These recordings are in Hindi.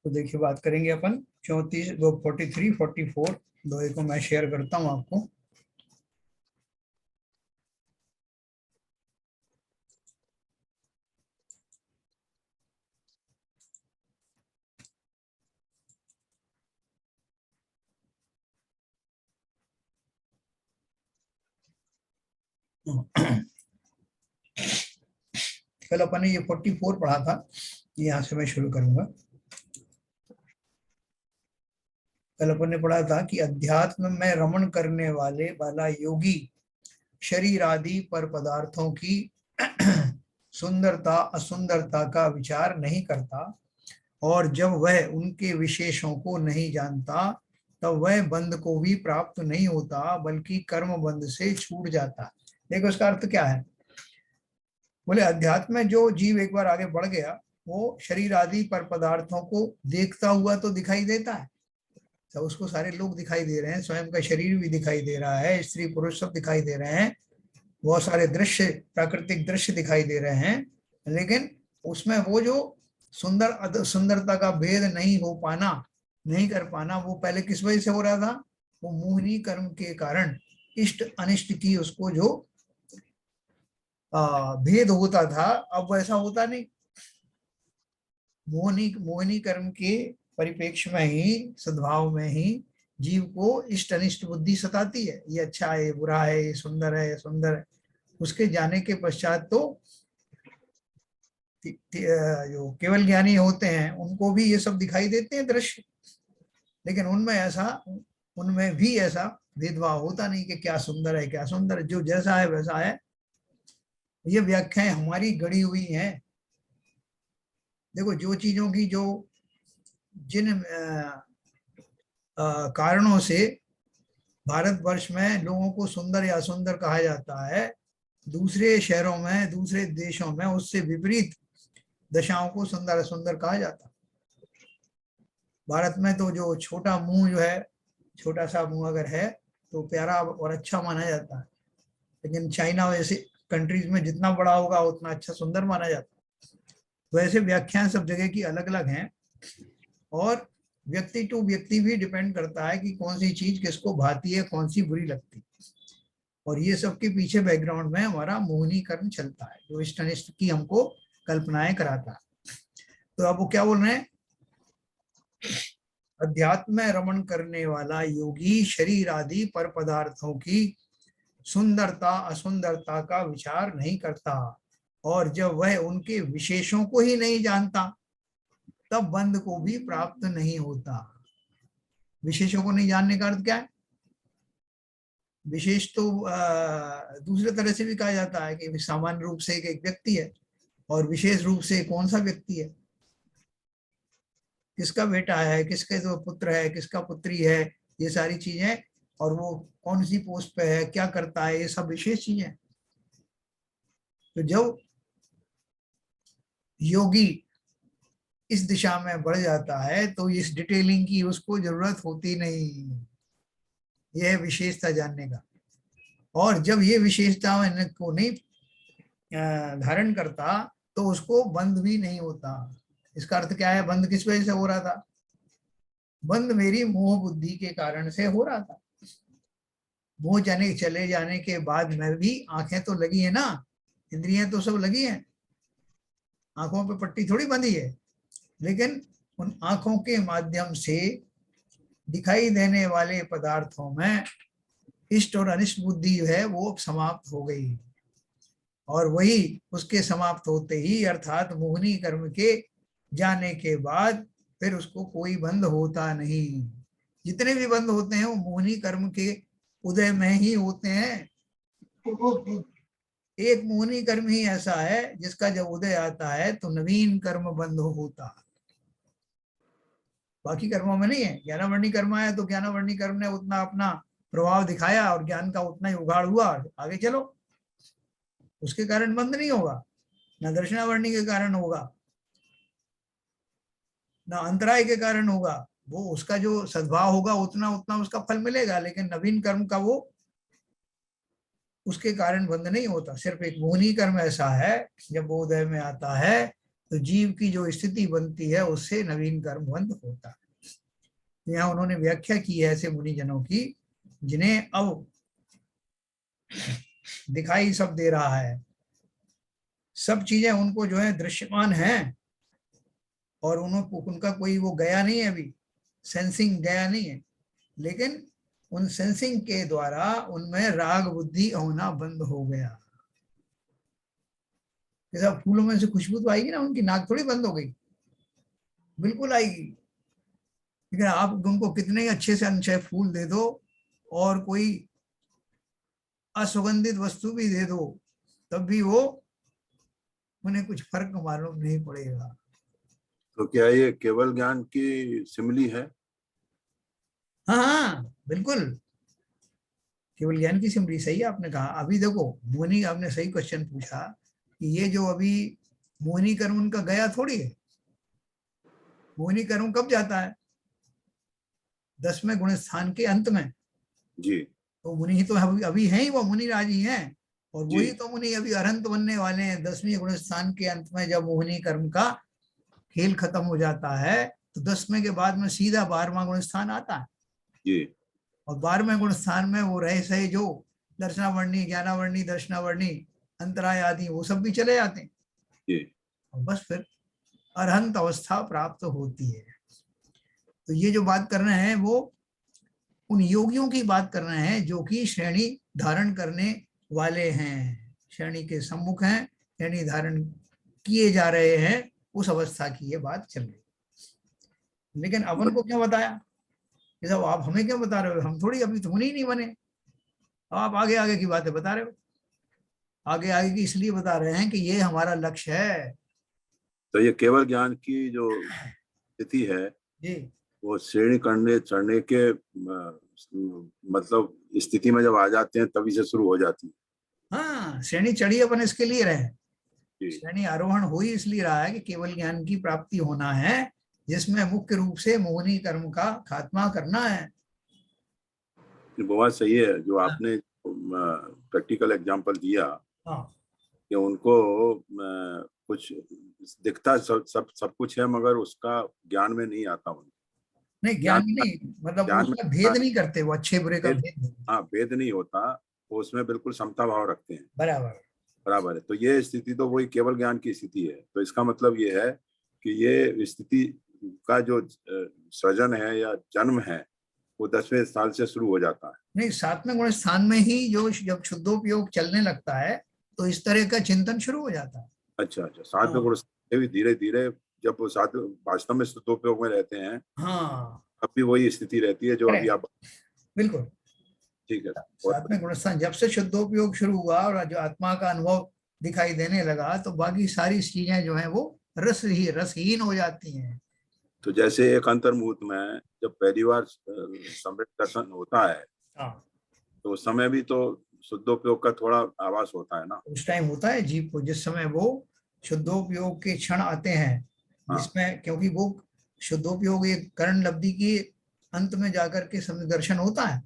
तो देखिए बात करेंगे अपन 34 वो 43 44 दो को मैं शेयर करता हूँ आपको। कल अपन ने ये 44 पढ़ा था, यहाँ से मैं शुरू करूंगा। कल अपन ने पढ़ा था कि अध्यात्म में रमण करने वाला योगी शरीर आदि पर पदार्थों की सुंदरता असुंदरता का विचार नहीं करता, और जब वह उनके विशेषों को नहीं जानता तब वह बंध को भी प्राप्त नहीं होता बल्कि कर्म बंध से छूट जाता। देखो इसका अर्थ क्या है। बोले अध्यात्म में जो जीव एक बार आगे बढ़ गया वो शरीर आदि पर पदार्थों को देखता हुआ तो दिखाई देता है, तो उसको सारे लोग दिखाई दे रहे हैं, स्वयं का शरीर भी दिखाई दे रहा है, स्त्री पुरुष सब दिखाई दे रहे हैं, बहुत सारे दृश्य प्राकृतिक दृश्य दिखाई दे रहे हैं, लेकिन उसमें वो जो सुंदरता का भेद नहीं हो पाना, नहीं कर पाना, वो पहले किस वजह से हो रहा था। वो मोहिनी कर्म के कारण इष्ट अनिष्ट की उसको जो भेद होता था, अब वैसा होता नहीं। मोहिनी कर्म के परिप्रेक्ष्य में ही, सद्भाव में ही जीव को इष्ट अनिष्ट बुद्धि सताती है, ये अच्छा है, ये बुरा है, ये सुंदर है, ये सुंदर है। उसके जाने के पश्चात तो जो केवल ज्ञानी होते हैं उनको भी ये सब दिखाई देते हैं दृश्य, लेकिन उनमें भी ऐसा भेदभाव होता नहीं कि क्या सुंदर है क्या सुंदर, जो जैसा है वैसा है। ये व्याख्याएं हमारी गढ़ी हुई हैं। देखो जो चीजों की जो जिन कारणों से भारतवर्ष में लोगों को सुंदर या असुंदर कहा जाता है, दूसरे शहरों में दूसरे देशों में उससे विपरीत दशाओं को सुंदर असुंदर कहा जाता। भारत में तो जो छोटा मुंह जो है, छोटा सा मुंह अगर है तो प्यारा और अच्छा माना जाता है, लेकिन चाइना वैसे कंट्रीज में जितना बड़ा होगा उतना अच्छा सुंदर माना जाता है। वैसे व्याख्यान सब जगह की अलग अलग हैं, और व्यक्ति टू व्यक्ति भी डिपेंड करता है कि कौन सी चीज किसको भाती है, कौन सी बुरी लगती है। और ये सब के पीछे बैकग्राउंड में हमारा मोहिनी कर्म चलता है, जो इष्ट अनिष्ट की हमको कल्पनाएं कराता है। तो अब वो क्या बोल रहे हैं, अध्यात्म में रमण करने वाला योगी शरीर आदि पर पदार्थों की सुंदरता असुंदरता का विचार नहीं करता, और जब वह उनके विशेषों को ही नहीं जानता तब बंध को भी प्राप्त नहीं होता। विशेषों को नहीं जानने का अर्थ क्या है। विशेष तो दूसरे तरह से भी कहा जाता है कि सामान्य रूप से एक व्यक्ति है, और विशेष रूप से कौन सा व्यक्ति है, किसका बेटा है, किसके तो पुत्र है, किसका पुत्री है, ये सारी चीजें, और वो कौन सी पोस्ट पे है, क्या करता है, ये सब विशेष चीजें। तो जब योगी इस दिशा में बढ़ जाता है तो इस डिटेलिंग की उसको जरूरत होती नहीं, यह विशेषता जानने का। और जब ये विशेषता को नहीं धारण करता तो उसको बंध भी नहीं होता। इसका अर्थ क्या है, बंध किस वजह से हो रहा था। बंध मेरी मोह बुद्धि के कारण से हो रहा था। मोह जाने चले जाने के बाद में भी आंखें तो लगी है ना, इंद्रियां तो सब लगी हैं, आंखों पे पट्टी थोड़ी बंधी है, लेकिन उन आंखों के माध्यम से दिखाई देने वाले पदार्थों में इष्ट और अनिष्ट बुद्धि है वो समाप्त हो गई, और वही उसके समाप्त होते ही अर्थात मोहिनी कर्म के जाने के बाद फिर उसको कोई बंध होता नहीं। जितने भी बंध होते हैं वो मोहिनी कर्म के उदय में ही होते हैं। एक मोहिनी कर्म ही ऐसा है जिसका जब उदय आता है तो नवीन कर्म बंध होता, बाकी कर्मों में नहीं है। ज्ञानावर्णी कर्म आया तो ज्ञानावर्णी कर्म ने उतना अपना प्रभाव दिखाया और ज्ञान का उतना ही उगाड़ हुआ, आगे चलो, उसके कारण बंद नहीं होगा, न दर्शनावर्णी के कारण होगा, ना अंतराय के कारण होगा। वो उसका जो सद्भाव होगा उतना उतना उसका फल मिलेगा, लेकिन नवीन कर्म का वो उसके कारण बंद नहीं होता। सिर्फ एक मोहिनी कर्म ऐसा है जब वो उदय में आता है तो जीव की जो स्थिति बनती है उससे नवीन कर्म बंद होता है। यहाँ उन्होंने व्याख्या की है ऐसे मुनिजनों की जिन्हें अब दिखाई सब दे रहा है, सब चीजें उनको जो है दृश्यमान है, और उनका कोई वो गया नहीं है, अभी सेंसिंग गया नहीं है, लेकिन उन सेंसिंग के द्वारा उनमें राग बुद्धि होना बंद हो गया। जैसा फूलों में से खुशबू तो आएगी ना, उनकी नाक थोड़ी बंद हो गई, बिल्कुल आएगी। लेकिन आप उनको कितने अच्छे से अच्छे फूल दे दो और कोई असुगंधित वस्तु भी दे दो, तब भी वो उन्हें कुछ फर्क मालूम नहीं पड़ेगा। तो क्या ये केवल ज्ञान की सिमली है? हाँ हाँ बिल्कुल, केवल ज्ञान की सिमरी, सही आपने कहा। अभी देखो मोहिनी, आपने सही क्वेश्चन पूछा कि ये जो अभी मोहिनी कर्म उनका गया थोड़ी है। मोहिनी कर्म कब जाता है? 10वें गुण स्थान के अंत में। जी तो मुनि ही तो अभी हैं ही, वो मुनि राज ही हैं, और जी वही तो मुनि अभी अरंत बनने वाले हैं। 10वें गुण स्थान के अंत में जब मोहिनी कर्म का खेल खत्म हो जाता है तो 10वें के बाद में सीधा 12वां गुण स्थान आता है। जी और 12वें गुण स्थान में वो रहे सही जो दर्शनावर्णी, ज्ञानावर्णी, दर्शनावर्णी, अंतराय आदि, वो सब भी चले जाते हैं, जी और बस फिर अरहंत अवस्था प्राप्त होती है। तो ये जो बात कर रहे हैं वो उन योगियों की बात कर रहे हैं जो कि श्रेणी धारण करने वाले हैं, श्रेणी के सम्मुख हैं, श्रेणी धारण किए जा रहे हैं, उस अवस्था की ये बात चल रही। लेकिन अपन को क्या बताया कि साहब आप हमें क्या बता रहे हो, हम थोड़ी अभी तो मुनि ही नहीं बने, आप आगे आगे की बातें बता रहे हो। आगे आगे की इसलिए बता रहे हैं कि ये हमारा लक्ष्य है। तो ये केवल ज्ञान की जो स्थिति है जी वो श्रेणी करने चढ़ने के मतलब स्थिति में जब आ जाते हैं तभी से शुरू हो जाती है। हाँ, श्रेणी चढ़ी अपन इसके लिए रहे, जी श्रेणी आरोहण हो ही इसलिए रहा है कि केवल ज्ञान की प्राप्ति होना है, जिसमें मुख्य रूप से मोहनी कर्म का खात्मा करना है। ये बहुत सही है जो हाँ आपने प्रैक्टिकल एग्जांपल दिया हाँ, कि उनको कुछ दिखता सब कुछ है मगर उसका ज्ञान में नहीं आता उनको। नहीं ज्ञान ज्ञान में नहीं, मतलब ज्ञान में उसका भेद नहीं करते वो, अच्छे बुरे का भेद, भेद नहीं। हाँ भेद नहीं होता, वो उसमें बिल्कुल समता भाव रखते हैं। बराबर। बराबर है। तो ये स्थिति तो वही केवल ज्ञान की स्थिति है। तो इसका मतलब ये है कि ये स्थिति का जो सृजन है या जन्म है वो 10वें साल से शुरू हो जाता है। नहीं, 7वें गुण स्थान में ही जो जब शुद्धोपयोग चलने लगता है तो इस तरह का चिंतन शुरू हो जाता है। अच्छा अच्छा, 7वें हाँ गुण भी धीरे धीरे जब वो साथ वास्तव में शुद्धोपयोग में रहते हैं हाँ, तब भी वही स्थिति रहती है जो अरे अभी आप। बिल्कुल, ठीक है, बहुत 7वें गुण स्थान जब से शुद्धोपयोग शुरू हुआ और जो आत्मा का अनुभव दिखाई देने लगा तो बाकी सारी चीजें जो है वो रसहीन हो जाती हैं। तो जैसे एक अंतर्मुहूर्त में जब पहली बार सम्यक दर्शन होता है हाँ, तो उस समय भी तो शुद्धोपयोग का थोड़ा आभास होता है ना। उस टाइम होता है जीव को, जिस समय वो शुद्धोपयोग के क्षण आते हैं, हाँ जिसमें क्योंकि वो शुद्धोपयोग एक करण लब्धि के अंत में जाकर के समय दर्शन होता है।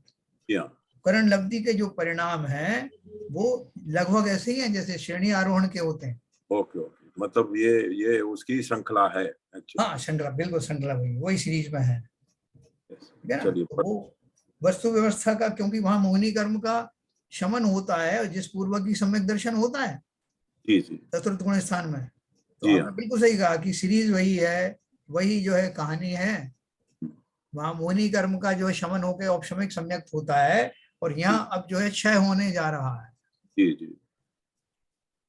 जी हाँ। करण लब्धि के जो परिणाम है वो लगभग ऐसे ही हैं जैसे श्रेणी आरोहण के होते हैं। ओके ओके, मतलब ये उसकी श्रृंखला है हाँ एक्चुअली। श्रृंखला, बिल्कुल श्रृंखला वही सीरीज में है। ठीक है ना, चलिए तो वो वस्तु व्यवस्था का, क्योंकि वहां मोहिनी कर्म का शमन होता है और जिस पूर्वक की सम्यक दर्शन होता है जी जी चतुर्थ गुण स्थान में। तो जी आपने हाँ। बिल्कुल सही कहा कि सीरीज वही है, वही जो है कहानी है। वहां मोहिनी कर्म का जो है शमन होकर औपशमिक सम्यक होता है, और जी यहाँ अब जो है क्षय होने जा रहा है। जी जी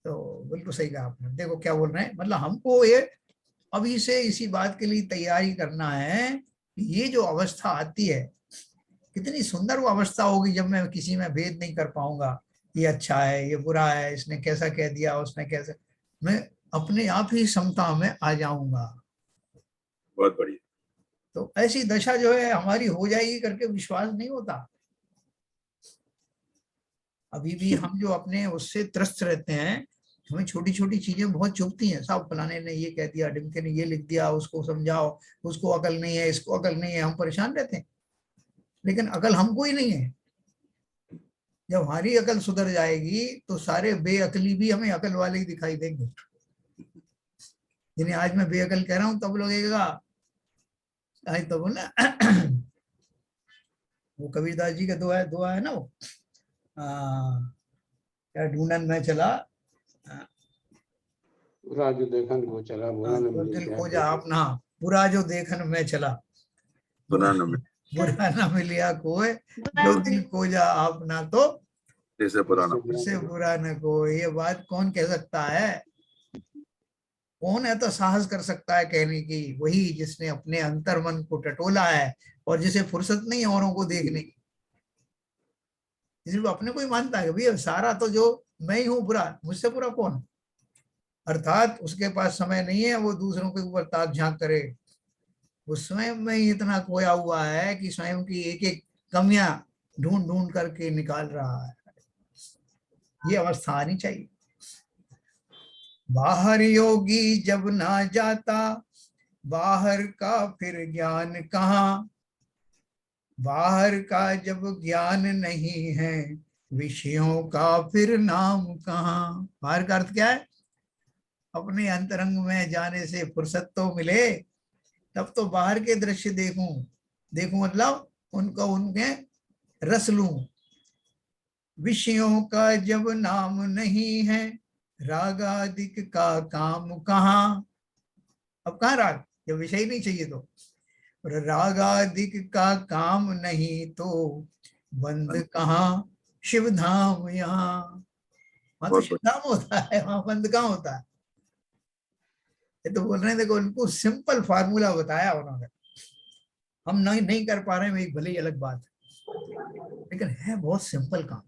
तो बिल्कुल सही कहा आपने। देखो क्या बोल रहे हैं, मतलब हमको ये अभी से इसी बात के लिए तैयारी करना है कि ये जो अवस्था आती है कितनी सुंदर वो अवस्था होगी जब मैं किसी में भेद नहीं कर पाऊंगा, ये अच्छा है ये बुरा है, इसने कैसा कह दिया उसने कैसे, मैं अपने आप ही समता में आ जाऊंगा। बहुत बढ़िया। तो ऐसी दशा जो है हमारी हो जाएगी करके विश्वास नहीं होता। अभी भी हम जो अपने उससे त्रस्त रहते हैं, हमें छोटी छोटी चीजें बहुत चुभती हैं, साहब फलाने ने ये कह दिया, डिमके ने ये लिख दिया, उसको समझाओ, उसको अकल नहीं है, इसको अकल नहीं है, हम परेशान रहते हैं। लेकिन अकल हमको ही नहीं है। जब हमारी अकल सुधर जाएगी तो सारे बेअकली भी हमें अकल वाले ही दिखाई देंगे। जिन्हें आज मैं बेअकल कह रहा हूं तब लगेगा आज तो बोला वो कबीरदास जी का दुआ है ना वो क्या ढूंढन में चला बुरा जो देखन को चला बुरा न तो मिले दिल क्या खोजा अपना बुरा जो देखन में चला बुरा न मिले बुरा ना मिलिया कोई जो दिल खोजा अपना तो जैसे बुरा न उससे बुरा न कोई। ये बात कौन कह सकता है? कौन है तो साहस कर सकता है कहने की? वही जिसने अपने अंतर मन को टटोला है और जिसे फुर्सत नहीं है औरों को देखने की। सिर्फ अपने को ही मानता है भैया सारा तो जो मैं ही हूं बुरा, मुझसे बुरा कौन? अर्थात उसके पास समय नहीं है वो दूसरों के ऊपर ताक झांक करे। वो स्वयं में ही इतना खोया हुआ है कि स्वयं की एक एक कमियां ढूंढ ढूंढ करके निकाल रहा है। ये अवस्था आनी चाहिए। बाहर योगी जब ना जाता बाहर का फिर ज्ञान कहाँ। बाहर का जब ज्ञान नहीं है विषयों का फिर नाम कहाँ। बाहर का अर्थ क्या है? अपने अंतरंग में जाने से फुर्सत तो मिले तब तो बाहर के दृश्य देखूं। देखूं मतलब उनको उनके रस लूं। विषयों का जब नाम नहीं है रागादिक का काम कहाँ। अब कहाँ राग? जब विषय नहीं चाहिए तो। रागादिक का काम नहीं तो बंद कहाँ शिव धाम यहाँ। वहां तो शिव धाम होता है, वहां बंद कहाँ होता है? ये तो बोल रहे हैं, देखो उनको सिंपल फार्मूला बताया उन्होंने। हम नहीं कर पा रहे हैं, एक भले ही अलग बात है, लेकिन है बहुत सिंपल काम।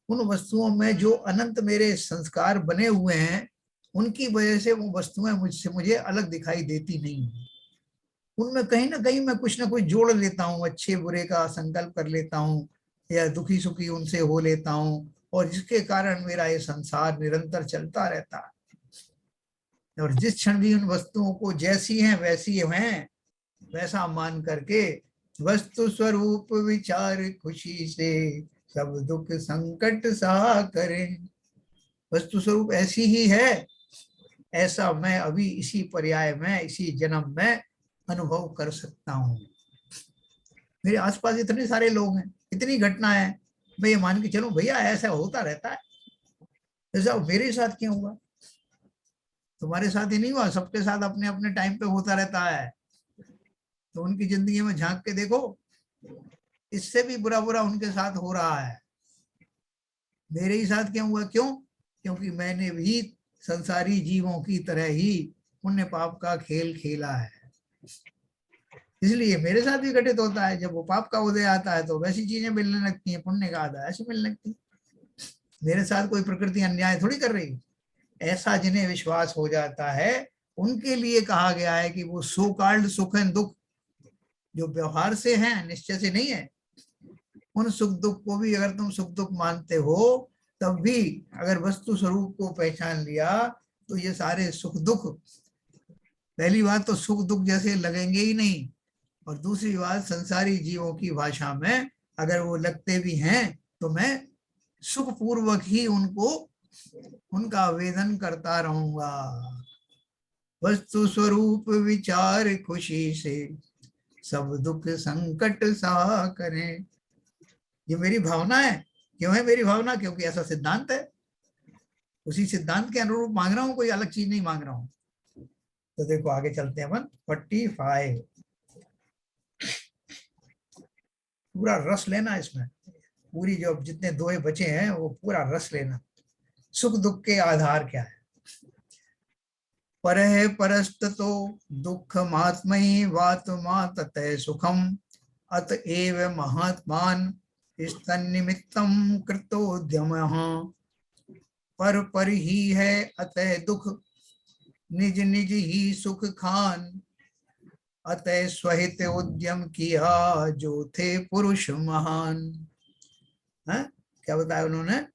उन वस्तुओं में जो अनंत मेरे संस्कार बने हुए हैं उनकी वजह से वो वस्तुएं मुझसे मुझे अलग दिखाई देती नहीं। उनमें कहीं ना कहीं मैं कुछ ना कुछ जोड़ लेता हूँ, अच्छे बुरे का संकल्प कर लेता हूँ या दुखी सुखी उनसे हो लेता हूँ, और जिसके कारण मेरा ये संसार निरंतर चलता रहता है। और जिस क्षण भी उन वस्तुओं को जैसी हैं वैसी हैं वैसा मान करके वस्तु स्वरूप विचार खुशी से सब दुख संकट सहा करें। वस्तु स्वरूप ऐसी ही है, ऐसा मैं अभी इसी पर्याय में इसी जन्म में अनुभव कर सकता हूँ। मेरे आसपास इतने सारे लोग हैं, इतनी घटनाएं हैं, मैं ये मान के चलूं भैया ऐसा होता रहता है। ऐसा मेरे साथ क्यों हुआ? तुम्हारे साथ ही नहीं हुआ, सबके साथ अपने अपने टाइम पे होता रहता है। तो उनकी जिंदगी में झांक के देखो, इससे भी बुरा बुरा उनके साथ हो रहा है। मेरे ही साथ क्यों हुआ? क्यों? क्योंकि मैंने भी संसारी जीवों की तरह ही पुण्य पाप का खेल खेला है, इसलिए मेरे साथ भी घटित होता है। जब वो पाप का उदय आता है तो वैसी चीजें मिलने लगती हैं, पुण्य का आधा ऐसे मिलने लगती है। मेरे साथ कोई प्रकृति अन्याय थोड़ी कर रही। ऐसा जिन्हें विश्वास हो जाता है उनके लिए कहा गया है कि वो सो कॉल्ड सुख एंड दुख जो व्यवहार से हैं, निश्चय से नहीं है, उन सुख दुख को भी अगर तुम सुख दुख मानते हो तब भी अगर वस्तु स्वरूप को पहचान लिया तो ये सारे सुख दुख, पहली बात तो सुख दुख जैसे लगेंगे ही नहीं, और दूसरी बात संसारी जीवों की भाषा में अगर वो लगते भी हैं तो मैं सुख पूर्वक ही उनको उनका वेदन करता रहूंगा। वस्तु स्वरूप विचार खुशी से सब दुख संकट सा करें। ये मेरी भावना है। क्यों है मेरी भावना? क्योंकि ऐसा सिद्धांत है, उसी सिद्धांत के अनुरूप मांग रहा हूं, कोई अलग चीज नहीं मांग रहा हूं। तो देखो आगे चलते हैं अपन 45। पूरा रस लेना इसमें, पूरी जो जितने दोहे बचे हैं वो पूरा रस लेना। सुख दुख के आधार क्या है? परह परस्त तो दुख महात्मयी वात्मा ततः सुखम अतएव महात्मान स्तन्निमित्तम कृतोद्यम। पर ही है अतः दुख निज निज ही सुख खान अतः स्वहित उद्यम किया जो थे पुरुष महान। है? क्या बताया उन्होंने?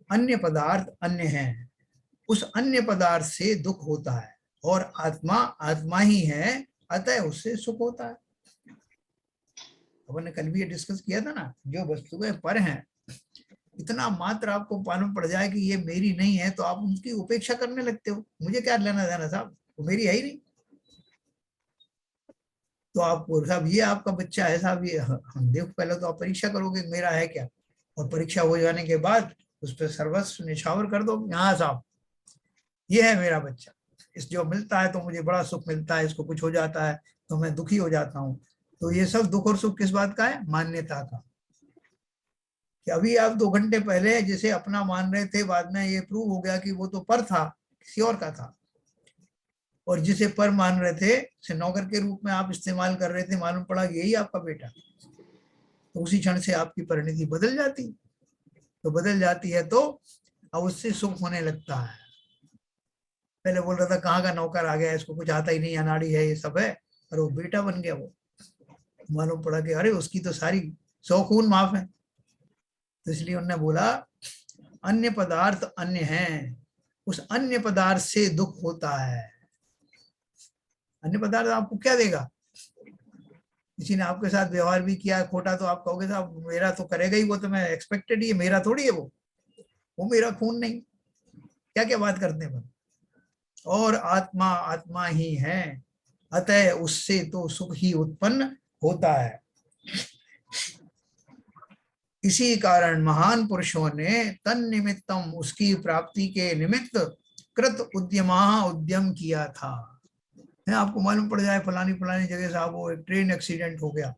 अन्य पदार्थ अन्य हैं, उस अन्य पदार्थ से दुख होता है, और आत्मा आत्मा ही है अतः उससे सुख होता है। अपन ने कल भी ये डिस्कस किया था ना, जो वस्तुएं पर हैं इतना मात्र आपको मालूम पड़ जाए कि ये मेरी नहीं है तो आप उनकी उपेक्षा करने लगते हो, मुझे क्या लेना देना साहब, वो मेरी है ही नहीं। तो आपको साहब ये आपका बच्चा है साहब, ये हम देखो, पहले तो आप परीक्षा करोगे मेरा है क्या, और परीक्षा हो जाने के बाद उस पर सर्वस्व निछावर कर दो, हाँ साहब ये है मेरा बच्चा, इस जो मिलता है तो मुझे बड़ा सुख मिलता है, इसको कुछ हो जाता है तो मैं दुखी हो जाता हूँ। तो ये सब दुख और सुख किस बात का है, मान्यता का। कि अभी आप 2 घंटे पहले जिसे अपना मान रहे थे, बाद में ये प्रूव हो गया कि वो तो पर था, किसी और का था, और जिसे पर मान रहे थे से नौकर के रूप में आप इस्तेमाल कर रहे थे, मालूम पड़ा कि यही आपका बेटा, तो उसी क्षण से आपकी परिणति बदल जाती। तो बदल जाती है तो अब उससे सुख होने लगता है। पहले बोल रहा था कहाँ का नौकर आ गया, इसको कुछ आता ही नहीं, अनाड़ी है, ये सब है, और वो बेटा बन गया। वो मालूम पड़ा कि अरे उसकी तो सारी 100 खून माफ है। तो इसलिए उन्होंने बोला अन्य पदार्थ अन्य हैं, उस अन्य पदार्थ से दुख होता है। अन्य पदार्थ आपको क्या देगा, किसी ने आपके साथ व्यवहार भी किया खोटा तो आप कहोगे साहब मेरा तो करेगा ही, वो तो मैं एक्सपेक्टेड ही है, मेरा थोड़ी है वो मेरा खून नहीं, क्या क्या बात करते हैं। और आत्मा आत्मा ही है, अतः उससे तो सुख ही उत्पन्न होता है। इसी कारण महान पुरुषों ने तन निमित्तम, उसकी प्राप्ति के निमित्त कृत उद्यम किया था। आपको मालूम पड़ जाए फलानी फलानी जगह साहब वो एक ट्रेन एक्सीडेंट हो गया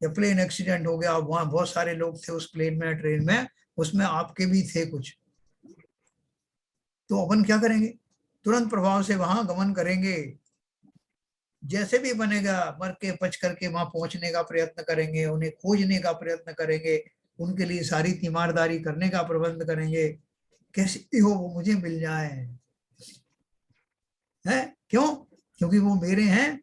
या प्लेन एक्सीडेंट हो गया, वहां बहुत सारे लोग थे उस प्लेन में ट्रेन में, उसमें आपके भी थे कुछ, तो अपन क्या करेंगे, तुरंत प्रभाव से वहां गमन करेंगे, जैसे भी बनेगा मर के पच करके वहां पहुंचने का प्रयत्न करेंगे, उन्हें खोजने का प्रयत्न करेंगे, उनके लिए सारी तीमारदारी करने का प्रबंध करेंगे, कैसे भी हो वो मुझे मिल जाए, है क्यों, क्योंकि वो मेरे हैं।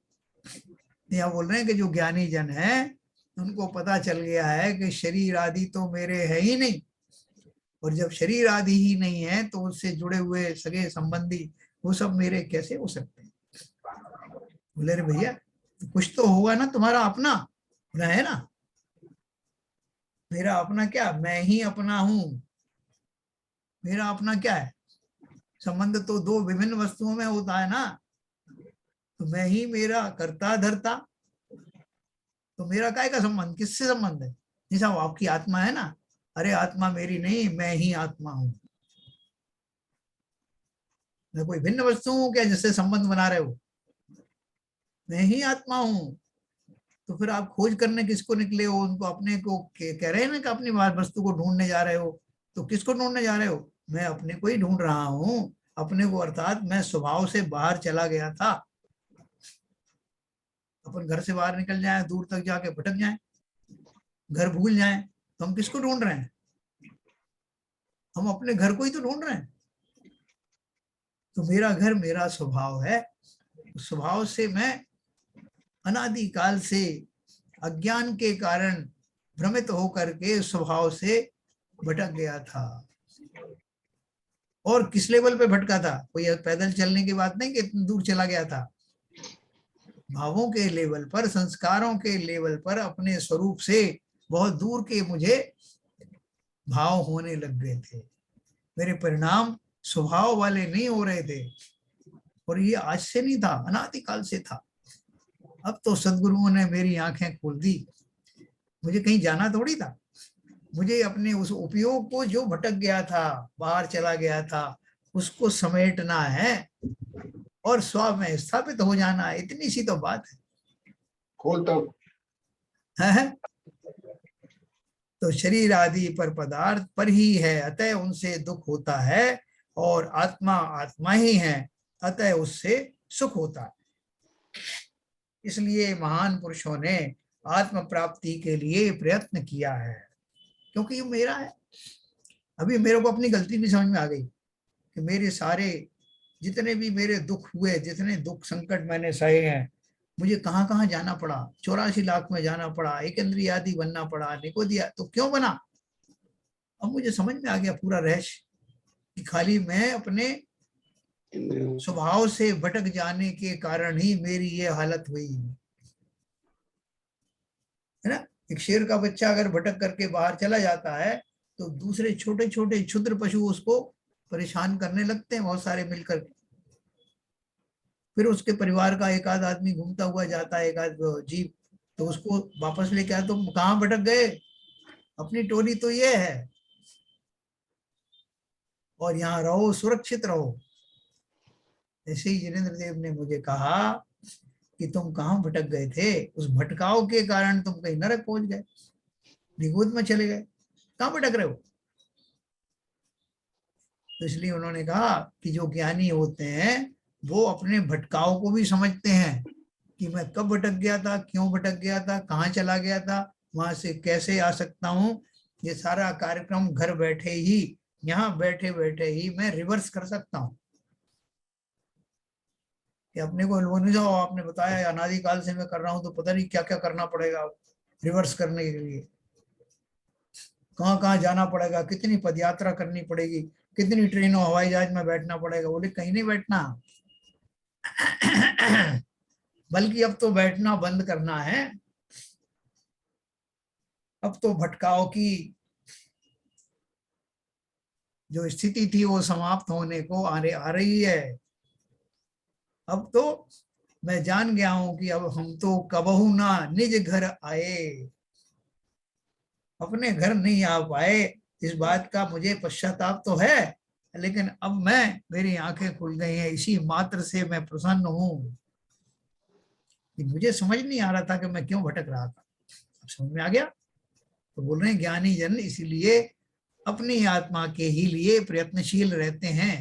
यहाँ बोल रहे हैं कि जो ज्ञानी जन है उनको पता चल गया है कि शरीर आदि तो मेरे है ही नहीं, और जब शरीर आदि ही नहीं है तो उससे जुड़े हुए सगे संबंधी वो सब मेरे कैसे हो सकते हैं। बोले रे भैया कुछ तो होगा ना तुम्हारा अपना, बोला है ना, मेरा अपना क्या, मैं ही अपना हूं, मेरा अपना क्या है, संबंध तो दो विभिन्न वस्तुओं में होता है ना, तो मैं ही मेरा करता धरता, तो मेरा काय का संबंध, किससे संबंध है, जैसा वो आपकी आत्मा है ना, अरे आत्मा मेरी नहीं, मैं ही आत्मा हूं, मैं कोई भिन्न वस्तु हूं क्या जिससे संबंध बना रहे हो, मैं ही आत्मा हूं। तो फिर आप खोज करने किसको निकले हो, उनको अपने को कह रहे हैं ना कि अपनी वस्तु को ढूंढने जा रहे हो, तो किसको ढूंढने जा रहे हो, मैं अपने को ही ढूंढ रहा हूं, अपने को, अर्थात मैं स्वभाव से बाहर चला गया था। अपन घर से बाहर निकल जाए, दूर तक जाके भटक जाए, घर भूल जाए, तो हम किसको ढूंढ रहे हैं, हम अपने घर को ही तो ढूंढ रहे हैं। तो मेरा घर मेरा स्वभाव है, स्वभाव से मैं अनादिकाल से अज्ञान के कारण भ्रमित होकर के स्वभाव से भटक गया था। और किस लेवल पे भटका था, कोई पैदल चलने की बात नहीं कि इतनी दूर चला गया था, भावों के लेवल पर, संस्कारों के लेवल पर अपने स्वरूप से बहुत दूर के मुझे भाव होने लग गए थे, मेरे परिणाम स्वभाव वाले नहीं हो रहे थे। और ये आज से नहीं था, अनादिकाल से था। अब तो सदगुरुओं ने मेरी आंखें खोल दी, मुझे कहीं जाना थोड़ी था, मुझे अपने उस उपयोग को जो भटक गया था, बाहर चला गया था, उसको समेटना है और स्व में स्थापित हो जाना है, इतनी सी तो बात है। खोल तो है? तो शरीर आदि पर पदार्थ पर ही है, अतः उनसे दुख होता है, और आत्मा आत्मा ही है, अतः उससे सुख होता है। इसलिए महान पुरुषों ने आत्म प्राप्ति के लिए प्रयत्न किया है, क्योंकि ये मेरा है। अभी मेरे को अपनी गलती भी समझ में आ गई कि मेरे सारे जितने भी मेरे दुख हुए, जितने दुख संकट मैंने सहे हैं, मुझे कहाँ कहाँ जाना पड़ा, 84 लाख में जाना पड़ा, एक इंद्रियादि बनना पड़ा, निकोदिया, तो क्यों बना, अब मुझे समझ में आ गया पूरा रहस्य कि खाली मैं अपने स्वभाव से भटक जाने के कारण ही मेरी ये हालत हुई है ना। एक शेर का बच्चा अगर भटक करके बाहर चला जाता है तो दूसरे छोटे छोटे क्षुद्र पशु उसको परेशान करने लगते हैं, बहुत सारे मिलकर। फिर उसके परिवार का एक आध आदमी घूमता हुआ जाता है, एक आध जीव, तो उसको वापस लेके आया। तुम कहाँ भटक गए, अपनी टोली तो ये है, और यहाँ रहो, सुरक्षित रहो। ऐसे ही जिनेन्द्र देव ने मुझे कहा कि तुम कहाँ भटक गए थे, उस भटकाव के कारण तुम कहीं नरक पहुंच गए, निगोद में चले गए, कहाँ भटक रहे हो। तो इसलिए उन्होंने कहा कि जो ज्ञानी होते हैं वो अपने भटकाव को भी समझते हैं कि मैं कब भटक गया था, क्यों भटक गया था, कहाँ चला गया था, वहां से कैसे आ सकता हूँ। ये सारा कार्यक्रम घर बैठे ही, यहाँ बैठे बैठे ही मैं रिवर्स कर सकता हूँ। कि अपने को नहीं जाओ, आपने बताया अनादिकाल से मैं कर रहा हूँ, तो पता नहीं क्या क्या करना पड़ेगा रिवर्स करने के लिए, कहाँ कहाँ जाना पड़ेगा, कितनी पदयात्रा करनी पड़ेगी, कितनी ट्रेनों हवाई जहाज में बैठना पड़ेगा। बोले कहीं नहीं बैठना, बल्कि अब तो बैठना बंद करना है। अब तो भटकाव की जो स्थिति थी वो समाप्त होने को आ रही है। अब तो मैं जान गया हूं कि अब हम तो कबहू ना निज घर आए, अपने घर नहीं आ पाए। इस बात का मुझे पश्चाताप तो है, लेकिन अब मेरी आंखें खुल गई हैं, इसी मात्र से मैं प्रसन्न हूं। कि मुझे समझ नहीं आ रहा था कि मैं क्यों भटक रहा था, अब समझ में आ गया। तो बोल रहे हैं ज्ञानी जन इसीलिए अपनी आत्मा के ही लिए प्रयत्नशील रहते हैं।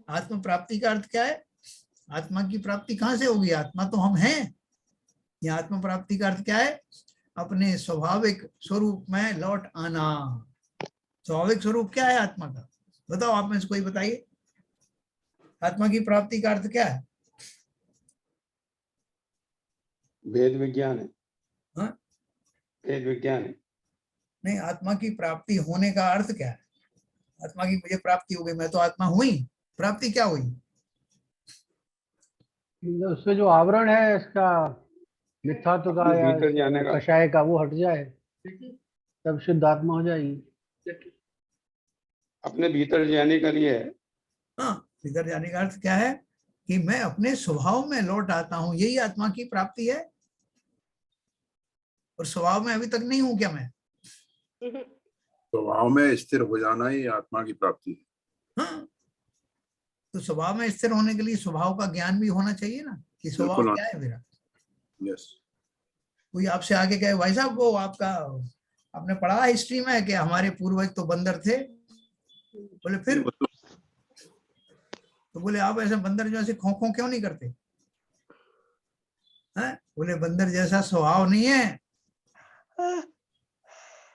आत्म प्राप्ति का अर्थ क्या है, आत्मा की प्राप्ति कहां से होगी, आत्मा तो हम हैं। ये आत्म प्राप्ति का अर्थ क्या है, अपने स्वाभाविक स्वरूप में लौट आना। स्वाभाविक स्वरूप क्या है आत्मा का, बताओ आप में से कोई बताइए। आत्मा की प्राप्ति का अर्थ क्या है? वेद विज्ञान है। हाँ? वेद विज्ञान है। नहीं, आत्मा की प्राप्ति होने का अर्थ क्या है? आत्मा की मुझे प्राप्ति हो गई, मैं तो आत्मा हुई, प्राप्ति क्या हुई? उससे जो आवरण है इसका मिथ्यात्व का अपने या भीतर जाने का। कषाय का, वो हट जाए तब शुद्ध आत्मा हो जाएगी। अपने भीतर जाने के लिए है। हाँ, भीतर जाने का अर्थ क्या है कि मैं अपने स्वभाव में लौट आता हूं, यही आत्मा की प्राप्ति है। और स्वभाव में अभी तक नहीं हूं क्या मैं? स्वभाव में स्थिर हो जाना ही आत्मा की प्राप्ति है। हाँ, तो स्वभाव में स्थिर होने के लिए स्वभाव का ज्ञान भी होना चाहिए ना, कि स्वभाव बिल्कुल। क्या है मेरा। यस। कोई आपसे आगे कहे भाई साहब वो आपका, आपने पढ़ा हिस्ट्री में कि हमारे पूर्वज तो बंदर थे, बोले फिर, तो बोले आप ऐसे बंदर जो ऐसे खो खो क्यों नहीं करते हैं? बोले बंदर जैसा स्वभाव नहीं है।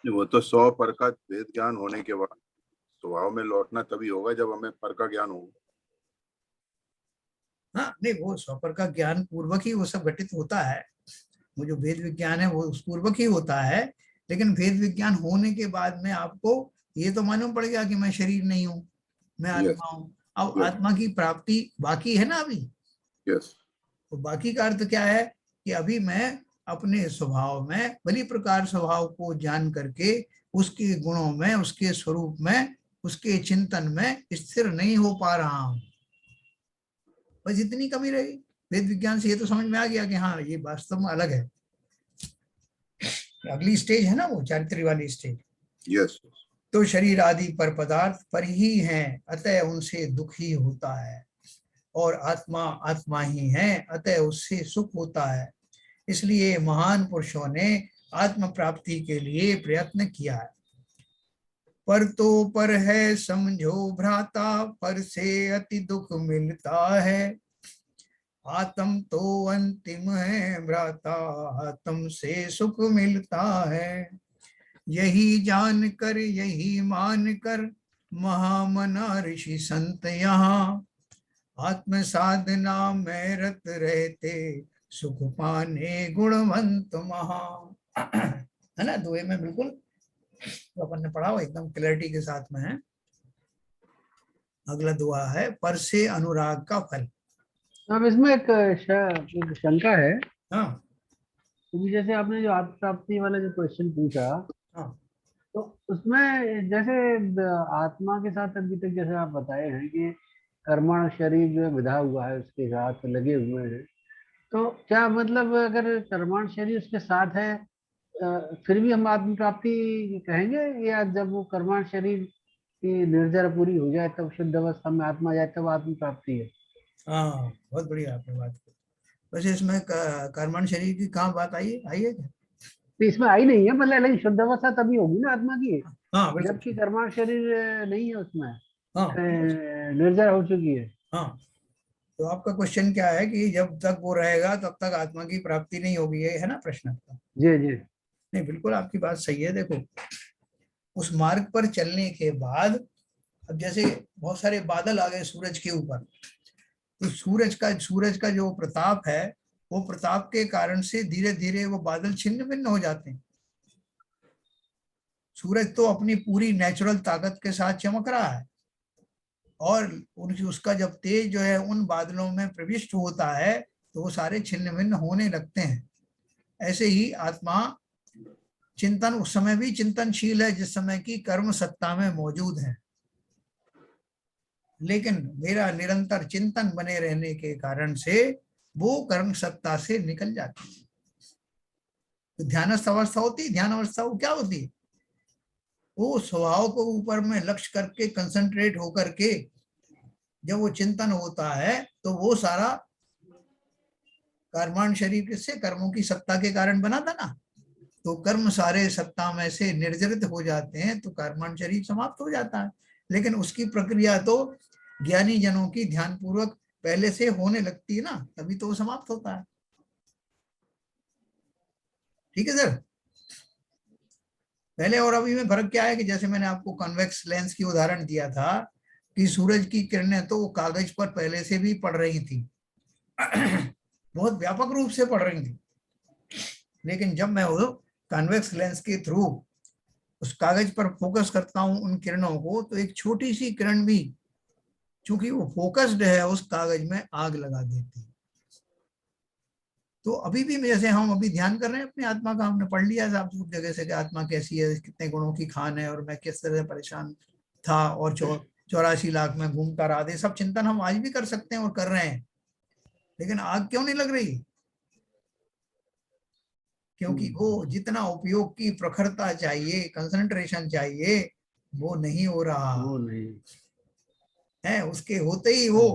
वो तो 100 पर का वेद ज्ञान होने के बाद स्वभाव में लौटना तभी होगा जब हमें पर का ज्ञान हो। हाँ नहीं, वो स्वपर का ज्ञान पूर्वक ही वो सब घटित होता है। वो जो वेद विज्ञान है वो उस पूर्वक ही होता है। लेकिन वेद विज्ञान होने के बाद में आपको ये तो मालूम पड़ गया कि मैं शरीर नहीं हूँ, मैं यस। आत्मा हूँ। अब यस। आत्मा की प्राप्ति बाकी है ना अभी। यस। तो बाकी का अर्थ क्या है कि अभी मैं अपने स्वभाव में भली प्रकार स्वभाव को जान करके उसके गुणों में, उसके स्वरूप में, उसके चिंतन में स्थिर नहीं हो पा रहा हूं। बस इतनी कमी रही। वेद विज्ञान से ये तो समझ में आ गया कि हाँ ये वास्तव में अलग है। अगली स्टेज है ना वो चारित्री वाली स्टेज। यस। तो शरीर आदि पर पदार्थ पर ही हैं, अतः उनसे दुख ही होता है। और आत्मा आत्मा ही है, अतः उससे सुख होता है। इसलिए महान पुरुषों ने आत्म प्राप्ति के लिए प्रयत्न किया है। पर तो पर है समझो भ्राता, पर से अति दुख मिलता है। आत्म तो अंतिम है भ्राता, आत्म से सुख मिलता है। यही जान कर यही मान कर महामना ऋषि संत यहाँ। आत्म साधना में रत रहते, सुख पाने गुणवंत महा। है ना, दुए में बिल्कुल तो अपन ने पढ़ा हो, एकदम क्लैरिटी के साथ में है। अगला दुआ है पर से अनुराग का फल। अब इसमें एक शंका है, हाँ क्योंकि जैसे आपने जो आत्म प्राप्ति वाला जो क्वेश्चन पूछा, हाँ तो उसमें जैसे आत्मा के साथ अभी तक जैसे आप बताए हैं कि कर्मण शरीर जो है विधा हुआ है उसके साथ लगे हुए हैं, तो क्या मतलब अगर कर्मण शरीर उसके साथ है फिर भी हम आत्म प्राप्ति कहेंगे, या जब वो कर्मण शरीर की निर्जरा पूरी हो जाए तब शुद्ध अवस्था में आत्मा जाए तब आत्म प्राप्ति है? हाँ, बहुत बढ़िया आपने बात की। वैसे इसमें कर्मण शरीर की कहाँ बात आई है, आई है क्या? तो इसमें आई नहीं है, मतलब लेकिन शुद्ध अवस्था तभी होगी ना आत्मा की, हाँ बिल्कुल जबकि ठीक। कर्मण शरीर नहीं है उसमें, हाँ निर्जरा हो चुकी है। हाँ, तो आपका क्वेश्चन क्या है कि जब तक वो रहेगा तब तक आत्मा की प्राप्ति नहीं होगी, ये है ना प्रश्न आपका? जी जी। नहीं, बिल्कुल आपकी बात सही है। देखो, उस मार्ग पर चलने के बाद, अब जैसे बहुत सारे बादल आ गए सूरज के ऊपर, तो सूरज का जो प्रताप है, वो प्रताप के कारण से धीरे धीरे वो बादल छिन्न भिन्न हो जाते हैं। सूरज तो अपनी पूरी नेचुरल ताकत के साथ चमक रहा है, और उनकी उसका जब तेज जो है उन बादलों में प्रविष्ट होता है तो वो सारे छिन्न भिन्न होने लगते हैं। ऐसे ही आत्मा चिंतन उस समय भी चिंतनशील है जिस समय की कर्म सत्ता में मौजूद है, लेकिन मेरा निरंतर चिंतन बने रहने के कारण से वो कर्म सत्ता से निकल जाती है। तो ध्यानस्थ अवस्था होती है, ध्यान अवस्था वो क्या होती है? वो स्वभाव को ऊपर में लक्ष्य करके कंसंट्रेट होकर के जब वो चिंतन होता है तो वो सारा कर्माण शरीर किससे, कर्मों की सत्ता के कारण बना था ना, तो कर्म सारे सत्ता में से निर्जरित हो जाते हैं तो कर्माण शरीर समाप्त हो जाता है। लेकिन उसकी प्रक्रिया तो ज्ञानी जनों की ध्यान पूर्वक पहले से होने लगती है ना, तभी तो वो समाप्त होता है। ठीक है सर? पहले और अभी में फर्क क्या है कि जैसे मैंने आपको कॉन्वेक्स लेंस की उदाहरण दिया था कि सूरज की किरणें तो वो कागज पर पहले से भी पड़ रही थी बहुत व्यापक रूप से पड़ रही थी, लेकिन जब मैं वो कॉन्वेक्स लेंस के थ्रू उस कागज पर फोकस करता हूं उन किरणों को, तो एक छोटी सी किरण भी चूंकि वो फोकस्ड है उस कागज में आग लगा देती है। तो अभी भी जैसे हम अभी ध्यान कर रहे हैं अपनी आत्मा का, हमने पढ़ लिया साहब सब जगह से कि आत्मा कैसी है, कितने गुणों की खान है, और मैं किस तरह से परेशान था और 84 लाख में घूमता रहा था, सब चिंतन हम आज भी कर सकते हैं और कर रहे हैं। लेकिन आग क्यों नहीं लग रही? क्योंकि वो जितना उपयोग की प्रखरता चाहिए, कंसंट्रेशन चाहिए, वो नहीं हो रहा वो नहीं। है। उसके होते ही वो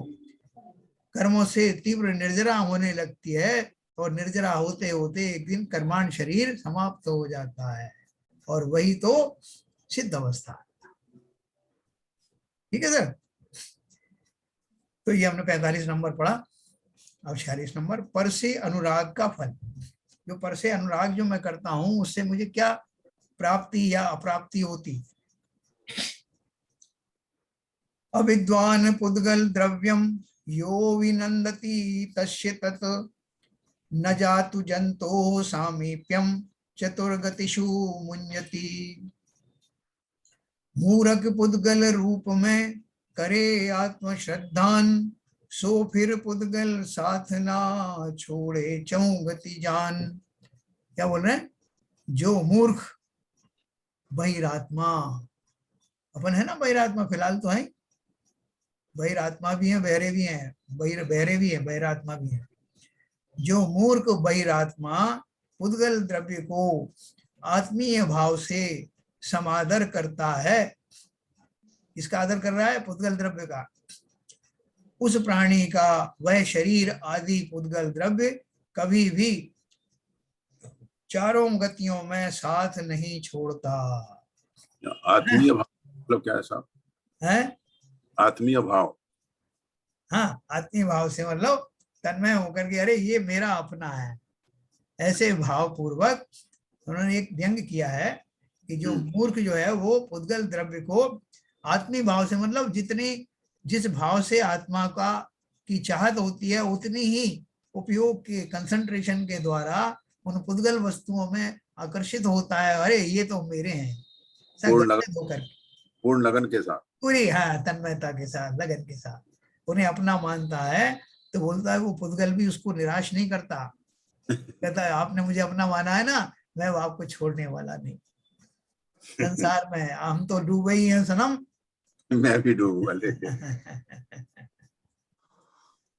कर्मों से तीव्र निर्जरा होने लगती है, और निर्जरा होते होते एक दिन कर्माण शरीर समाप्त हो जाता है, और वही तो सिद्ध अवस्था है। ठीक है सर? तो ये हमने 45 नंबर पढ़ा। अब 46 नंबर, पर से अनुराग का फल। जो पर से अनुराग जो मैं करता हूं उससे मुझे क्या प्राप्ति या अप्राप्ति होती? अविद्वान पुद्गल द्रव्यम यो विनंदति तस्य तत् न जातु जंतो सामीप्यम चतुर्गतिषु मुञ्यति। मूर्ख पुद्गल रूप में करे आत्म श्रद्धान, सो फिर पुद्गल साथ ना छोड़े चौगति जान। क्या बोल रहे हैं? जो मूर्ख बहिरात्मा, अपन है ना बहिरात्मा, फिलहाल तो है, बहिरात्मा भी है, बहरे भी हैं, बहरे भी है, बहिरात्मा भी है। जो मूर्ख बहिरात्मा पुद्गल द्रव्य को आत्मीय भाव से समादर करता है, इसका आदर कर रहा है पुद्गल द्रव्य का, उस प्राणी का वह शरीर आदि पुद्गल द्रव्य कभी भी चारों गतियों में साथ नहीं छोड़ता आत्मीय भाव मतलब क्या है साहब? है। आत्मीय भाव? हाँ, आत्मीय भाव से मतलब तन्मय होकर के अरे ये मेरा अपना है, ऐसे भाव पूर्वक उन्होंने एक व्यंग किया है कि जो मूर्ख जो है वो पुद्गल द्रव्य को आत्मीय भाव से, मतलब जितनी जिस भाव से आत्मा का की चाहत होती है उतनी ही उपयोग के कंसंट्रेशन के द्वारा उन पुद्गल वस्तुओं में आकर्षित होता है। अरे ये तो मेरे हैं, पूर्ण लगन, गदगद होकर पूर्ण लगन के साथ, पूरी, हाँ, तन्मयता के साथ, लगन के साथ उन्हें अपना मानता है। तो बोलता है वो पुद्गल भी उसको निराश नहीं करता, कहता है आपने मुझे अपना माना है ना, मैं वो आपको छोड़ने वाला नहीं। संसार में हम तो डूबे ही हैं सनम। मैं भी डूबूंगा लेके।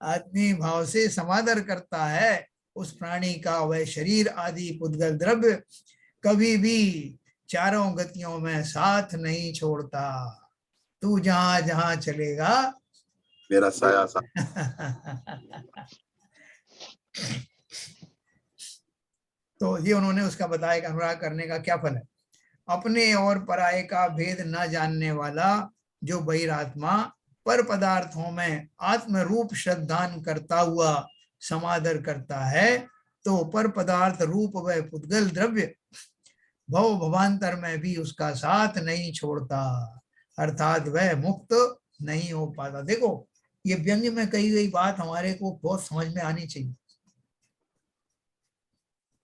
आदमी भाव से समादर करता है उस प्राणी का वह शरीर आदि पुद्गल द्रव्य कभी भी चारों गतियों में साथ नहीं छोड़ता। तू जहां जहां चलेगा मेरा साया सा। तो ये उन्होंने उसका बताया कि अनुराग करने का क्या फल है। अपने और पराये का भेद न जानने वाला जो बहिरात्मा पर पदार्थों में आत्म रूप श्रद्धान करता हुआ समादर करता है, तो पर पदार्थ रूप वह पुद्गल द्रव्य भव भवांतर में भी उसका साथ नहीं छोड़ता, अर्थात वह मुक्त नहीं हो पाता। देखो ये व्यंग्य में कही गई बात हमारे को बहुत समझ में आनी चाहिए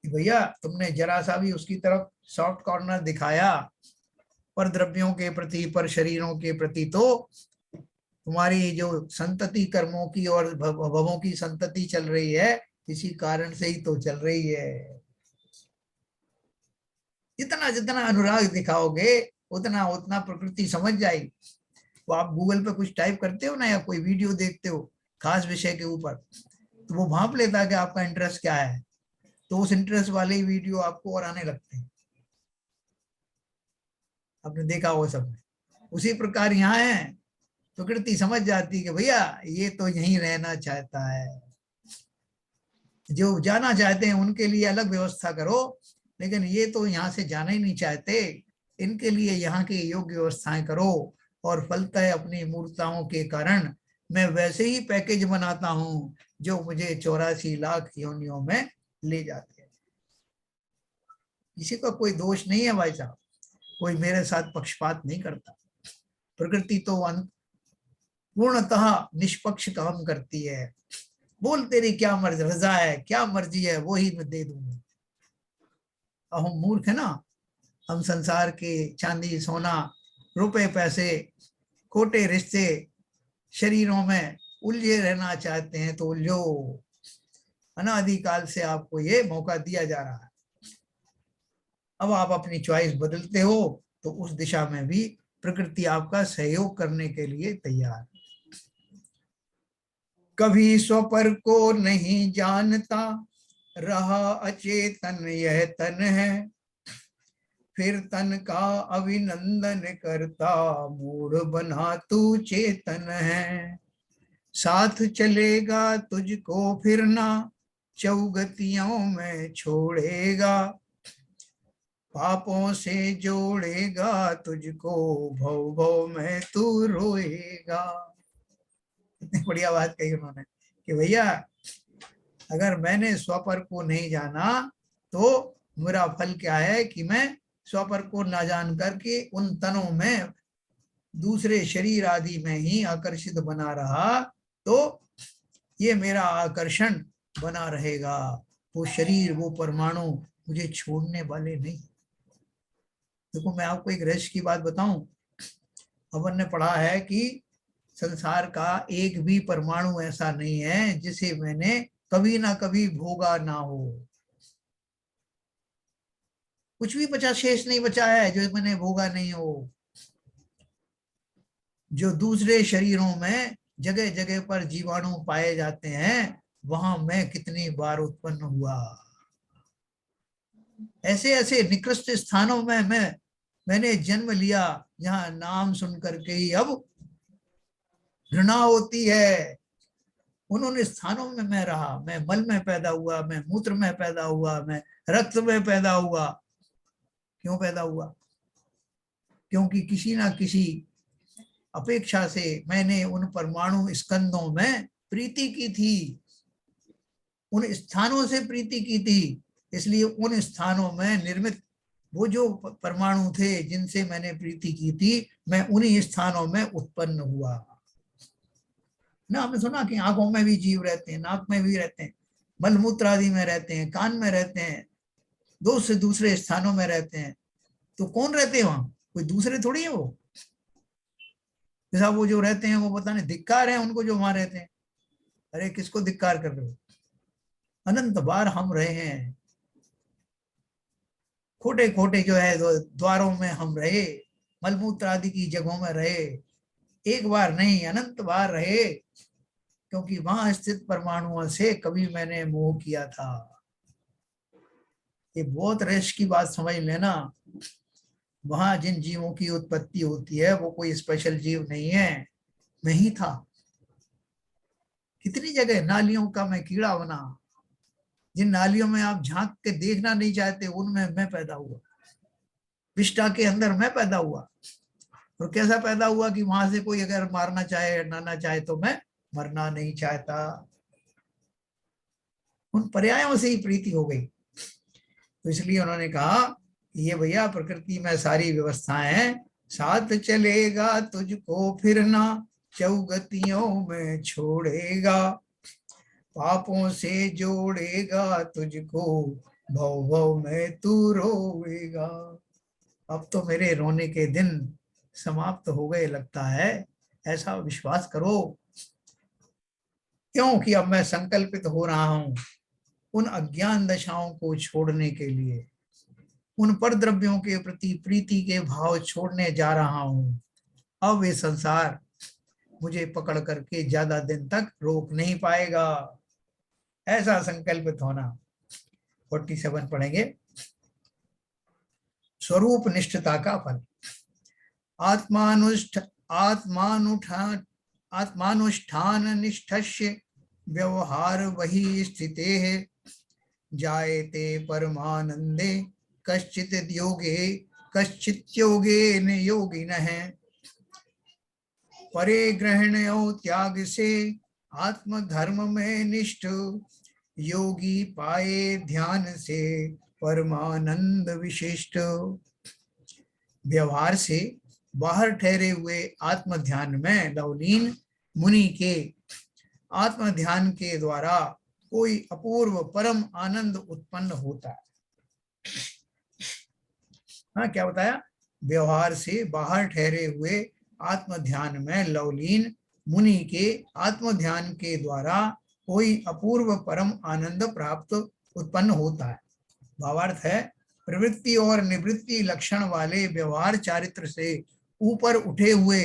कि भैया तुमने जरा सा भी उसकी तरफ सॉफ्ट कॉर्नर दिखाया पर द्रव्यों के प्रति, पर शरीरों के प्रति, तो तुम्हारी जो संतति कर्मों की और भवों की संतति चल रही है इसी कारण से ही तो चल रही है। जितना जितना अनुराग दिखाओगे उतना उतना प्रकृति समझ जाएगी। तो आप गूगल पे कुछ टाइप करते हो ना या कोई वीडियो देखते हो खास विषय के ऊपर, तो वो भांप लेता है कि आपका इंटरेस्ट क्या है, तो उस इंटरेस्ट वाले ही वीडियो आपको और आने लगते हैं। आपने देखा हो सब। उसी प्रकार यहाँ है, प्रकृति समझ जाती है कि भैया ये तो यहीं रहना चाहता है। जो जाना चाहते हैं उनके लिए अलग व्यवस्था करो, लेकिन ये तो यहाँ से जाना ही नहीं चाहते, इनके लिए यहाँ की योग्य व्यवस्थाएं करो। और फलतः अपनी मूर्ताओं के कारण मैं वैसे ही पैकेज बनाता हूँ जो मुझे 84 लाख योनियों में ले जाते हैं। किसी का कोई दोष नहीं है भाई साहब, कोई मेरे साथ पक्षपात नहीं करता। प्रकृति तो पूर्णतः निष्पक्ष काम करती है। बोल तेरी क्या मर्जी रजा है, क्या मर्जी है वो ही मैं दे दूंगा। अब हम मूर्ख है ना, हम संसार के चांदी सोना रुपए पैसे खोटे रिश्ते शरीरों में उलझे रहना चाहते हैं, तो उलझो। अनादिकाल से आपको ये मौका दिया जा रहा है। अब आप अपनी चॉइस बदलते हो तो उस दिशा में भी प्रकृति आपका सहयोग करने के लिए तैयार। कभी स्वपर को नहीं जानता रहा अचेतन यह तन है, फिर तन का अभिनंदन करता मूढ़ बना तू चेतन है। साथ चलेगा तुझको फिर ना चौगतियों में छोड़ेगा, पापों से जोड़ेगा तुझको भव भव में तू रोएगा। कितनी बढ़िया बात कही उन्होंने कि भैया अगर मैंने स्वपर को नहीं जाना तो मेरा फल क्या है कि मैं स्वपर को ना जान करके उन तनों में दूसरे शरीर आदि में ही आकर्षित बना रहा, तो ये मेरा आकर्षण बना रहेगा। वो शरीर वो परमाणु मुझे छोड़ने वाले नहीं। देखो मैं आपको एक रहस्य की बात बताऊं, अपन ने पढ़ा है कि संसार का एक भी परमाणु ऐसा नहीं है जिसे मैंने कभी ना कभी भोगा ना हो। कुछ भी बचा शेष नहीं बचा है जो मैंने भोगा नहीं हो। जो दूसरे शरीरों में जगह जगह पर जीवाणु पाए जाते हैं वहां मैं कितनी बार उत्पन्न हुआ। ऐसे ऐसे निकृष्ट स्थानों में मैंने जन्म लिया जहां नाम सुन करके ही अब घृणा होती है। उन्होंने स्थानों में मैं रहा, मैं मल में पैदा हुआ, मैं मूत्र में पैदा हुआ, मैं रक्त में पैदा हुआ। क्यों पैदा हुआ? क्योंकि किसी ना किसी अपेक्षा से मैंने उन परमाणु स्कंदों में प्रीति की थी, उन स्थानों से प्रीति की थी। इसलिए उन स्थानों में निर्मित वो जो परमाणु थे जिनसे मैंने प्रीति की थी, मैं उन्हीं स्थानों में उत्पन्न हुआ ना। आपने सुना कि आंखों में भी जीव रहते हैं, नाक में भी रहते हैं, मलमूत्र आदि में रहते हैं, कान में रहते हैं, दो से दूसरे स्थानों में रहते हैं। तो कौन रहते हैं वहां? कोई दूसरे थोड़ी है वो। जैसा वो जो रहते हैं वो बताने धिक्कार है उनको जो वहां रहते हैं। अरे किसको धिक्कार कर रहे हो? अनंत बार हम रहे हैं। खोटे खोटे जो है द्वारों में हम रहे, मलमूत्र आदि की जगहों में रहे, एक बार नहीं अनंत बार रहे, क्योंकि वहां स्थित परमाणुओं से कभी मैंने मोह किया था। ये बहुत रेश की बात समझ लेना। वहां जिन जीवों की उत्पत्ति होती है वो कोई स्पेशल जीव नहीं है, मैं ही था। कितनी जगह नालियों का मैं कीड़ा बना, जिन नालियों में आप झांक के देखना नहीं चाहते उनमें मैं पैदा हुआ। विष्टा के अंदर मैं पैदा हुआ, और कैसा पैदा हुआ कि वहां से कोई अगर मारना चाहे नाना चाहे तो मैं मरना नहीं चाहता। उन पर्यायों से ही प्रीति हो गई। तो इसलिए उन्होंने कहा ये भैया प्रकृति में सारी व्यवस्थाएं हैं, साथ चलेगा तुझको फिर ना चौगतियों में छोड़ेगा, पापों से जोड़ेगा तुझको भव भव में तू रोएगा। अब तो मेरे रोने के दिन समाप्त हो गए लगता है, ऐसा विश्वास करो, क्योंकि अब मैं संकल्पित हो रहा हूं उन अज्ञान दशाओं को छोड़ने के लिए, उन पर द्रव्यों के प्रति प्रीति के भाव छोड़ने जा रहा हूं। अब ये संसार मुझे पकड़ करके ज्यादा दिन तक रोक नहीं पाएगा, ऐसा संकल्पित होना। 47 पढ़ेंगे। स्वरूप निष्ठता का फल। आत्मानुष्ठान निष्ठस्य व्यवहार वही स्थिते है, जायते परमानंदे कश्चित योगे न योगिनः। परे ग्रहणयो त्याग से आत्मधर्म में निष्ठ, योगी पाए ध्यान से परमानंद विशिष्ट। व्यवहार से बाहर ठहरे हुए आत्म ध्यान में लवलीन मुनि के आत्म ध्यान के द्वारा कोई अपूर्व परम आनंद उत्पन्न होता है। हाँ, क्या बताया? व्यवहार से बाहर ठहरे हुए आत्म ध्यान में लवलीन मुनि के आत्म ध्यान के द्वारा कोई अपूर्व परम आनंद प्राप्त उत्पन्न होता है। भावार्थ है, प्रवृत्ति और निवृत्ति लक्षण वाले व्यवहार चारित्र से ऊपर उठे हुए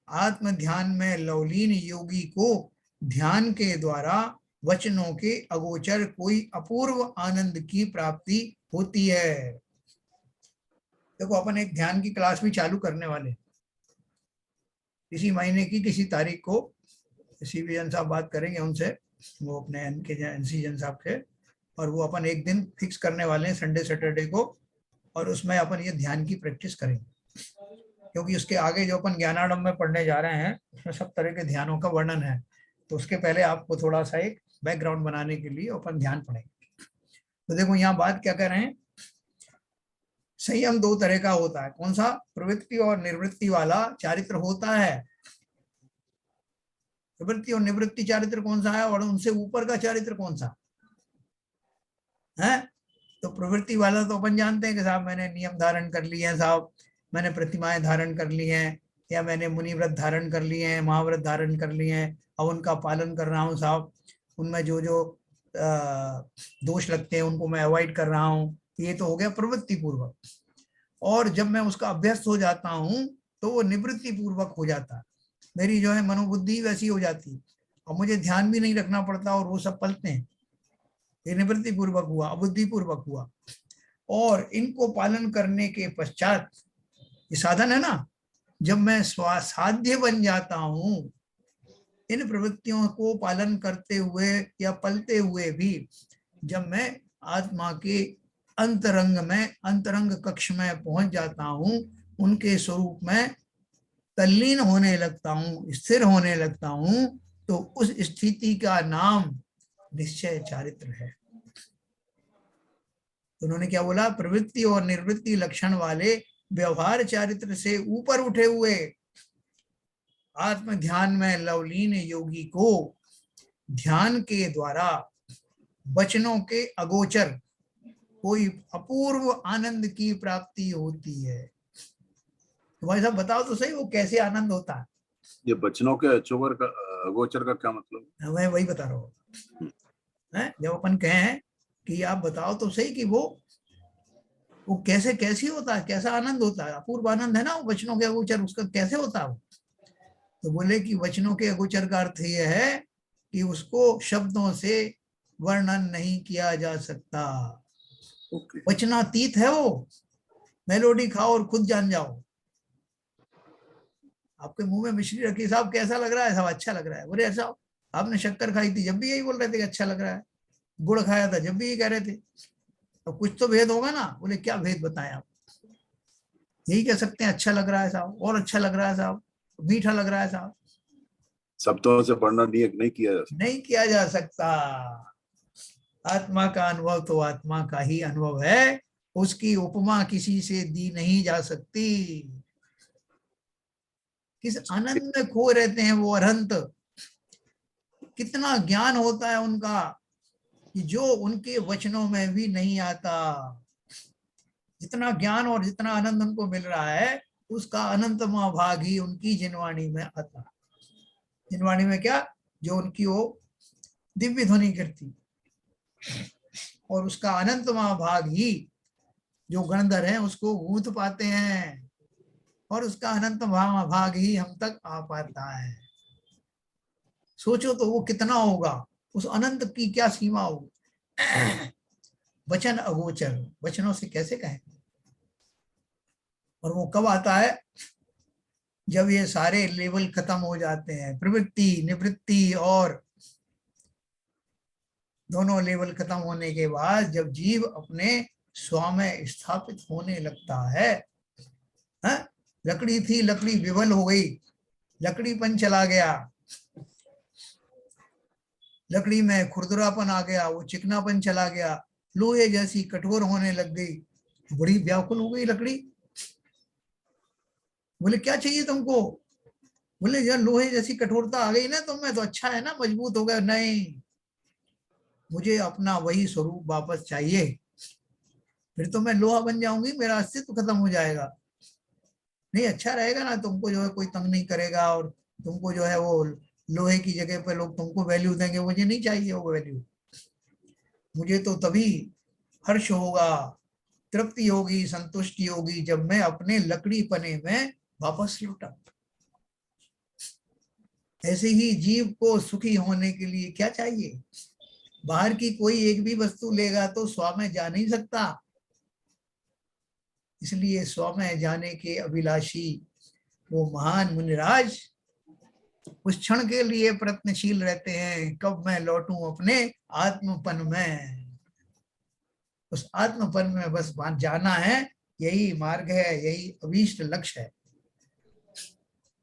आत्म ध्यान में लवलीन योगी को ध्यान के द्वारा वचनों के अगोचर कोई अपूर्व आनंद की प्राप्ति होती है। देखो, अपन एक ध्यान की क्लास भी चालू करने वाले, इसी महीने की किसी तारीख को सीवी जन साहब बात करेंगे उनसे, वो अपने एनसी जन साहब से, और वो अपन एक दिन फिक्स करने वाले हैं संडे सैटरडे को, और उसमें अपन ये ध्यान की प्रैक्टिस करेंगे। क्योंकि उसके आगे जो अपन ज्ञानाडम में पढ़ने जा रहे हैं उसमें सब तरह के ध्यानों का वर्णन है, तो उसके पहले आपको थोड़ा सा एक बैकग्राउंड बनाने के लिए अपन ध्यान पढ़ेंगे। तो देखो यहाँ बात क्या कर रहे हैं, संयम दो तरह का होता है। कौन सा? प्रवृत्ति और निवृत्ति वाला चारित्र होता है। प्रवृत्ति और निवृत्ति चारित्र कौन सा है, और उनसे ऊपर का चारित्र कौन सा है? तो प्रवृत्ति वाला तो अपन जानते हैं कि साहब मैंने नियम धारण कर लिए हैं, साहब मैंने प्रतिमाएं धारण कर ली हैं, या मैंने मुनि व्रत धारण कर लिए हैं, महाव्रत धारण कर लिए हैं, अब उनका पालन कर रहा हूँ साहब, उनमें जो जो दोष लगते हैं उनको मैं अवॉइड कर रहा हूँ। ये तो हो गया प्रवृत्ति पूर्वक। और जब मैं उसका अभ्यस्त हो जाता हूँ तो वो निवृत्ति पूर्वक हो जाता है। मेरी जो है मनोबुद्धि वैसी हो जाती है, और मुझे ध्यान भी नहीं रखना पड़ता, और वो सब पलते हैं। ये निवृत्ति पूर्वक हुआ, अबुद्धि पूर्वक हुआ। और इनको पालन करने के पश्चात, ये साधन है ना, जब मैं स्वासाध्य बन जाता हूँ, इन प्रवृत्तियों को पालन करते हुए या पलते हुए भी, जब मैं आत्मा के अंतरंग में, अंतरंग कक्ष में पहुंच जाता हूँ, उनके स्वरूप में तल्लीन होने लगता हूँ, स्थिर होने लगता हूँ, तो उस स्थिति का नाम निश्चय चारित्र है। उन्होंने क्या बोला? प्रवृत्ति और निवृत्ति लक्षण वाले व्यवहार चारित्र से ऊपर उठे हुए आत्म ध्यान में लवलीन योगी को ध्यान के द्वारा वचनों के अगोचर कोई अपूर्व आनंद की प्राप्ति होती है। तो भाई साहब बताओ तो सही, वो कैसे आनंद होता है? ये वचनों के अगोचर का क्या मतलब? मैं वही बता रहा हूँ। जब अपन कहें कि आप बताओ तो सही कि वो वो कैसे होता है, कैसा आनंद होता है, अपूर्व आनंद है ना वो वचनों के अगोचर, उसका कैसे होता है वो? तो बोले कि वचनों के अगोचर का अर्थ यह है कि उसको शब्दों से वर्णन नहीं किया जा सकता। ओके। वचनातीत है वो। मेलोडी खाओ और खुद जान जाओ। आपके मुंह में मिश्री रखी, साहब कैसा लग रहा है? साहब अच्छा लग रहा है। बोले ऐसा, आपने शक्कर खाई थी जब भी यही बोल रहे थे कि अच्छा लग रहा है, गुड़ खाया था जब भी यही कह रहे थे, तो कुछ तो भेद होगा ना। बोले क्या भेद बताएं आप? यही कह सकते हैं अच्छा लग रहा है साहब, और अच्छा लग रहा है साहब, मीठा लग रहा है साहब। शब्दों से वर्णन नहीं किया जा सकता। नहीं किया जा सकता। आत्मा का अनुभव तो आत्मा का ही अनुभव है, उसकी उपमा किसी से दी नहीं जा सकती। किस आनंद में खो रहते हैं वो अरहंत। कितना ज्ञान होता है उनका कि जो उनके वचनों में भी नहीं आता। जितना ज्ञान और जितना आनंद उनको मिल रहा है, उसका अनंतमा भाग ही उनकी जिनवाणी में आता। जिनवाणी में क्या? जो उनकी वो दिव्य ध्वनि करती, और उसका अनंतमा भाग ही जो गणधर है उसको गूंथ पाते हैं, और उसका अनंत भाग ही हम तक आ पाता है। सोचो तो वो कितना होगा, उस अनंत की क्या सीमा होगी। वचन अगोचर, वचनों से कैसे कहें। और वो कब आता है? जब ये सारे लेवल खत्म हो जाते हैं, प्रवृत्ति निवृत्ति और दोनों लेवल खत्म होने के बाद, जब जीव अपने स्वामी स्थापित होने लगता है। लकड़ी थी, लकड़ी विवल हो गई, लकड़ीपन चला गया, लकड़ी में खुरदुरापन आ गया, वो चिकनापन चला गया, लोहे जैसी कठोर होने लग गई, बड़ी व्याकुल हो गई लकड़ी। बोले क्या चाहिए तुमको? बोले यार लोहे जैसी कठोरता आ गई ना तुम में, तो अच्छा है ना, मजबूत हो गया। नहीं, मुझे अपना वही स्वरूप वापस चाहिए, फिर तो मैं लोहा बन जाऊंगी, मेरा अस्तित्व खत्म हो जाएगा। नहीं, अच्छा रहेगा ना, तुमको जो है कोई तंग नहीं करेगा, और तुमको जो है वो लोहे की जगह पे लोग तुमको वैल्यू देंगे। मुझे नहीं चाहिए वो वैल्यू। मुझे तो तभी हर्ष होगा, तृप्ति होगी, संतुष्टि होगी, जब मैं अपने लकड़ी पने में वापस लौटा। ऐसे ही जीव को सुखी होने के लिए क्या चाहिए? बाहर की कोई एक भी वस्तु लेगा तो स्व में जा नहीं सकता। इसलिए स्व में जाने के अभिलाषी वो महान मुनिराज उस क्षण के लिए प्रयत्नशील रहते हैं, कब मैं लौटूं अपने आत्मपन में। उस आत्मपन में बस जाना है, यही मार्ग है, यही अभीष्ट लक्ष्य है।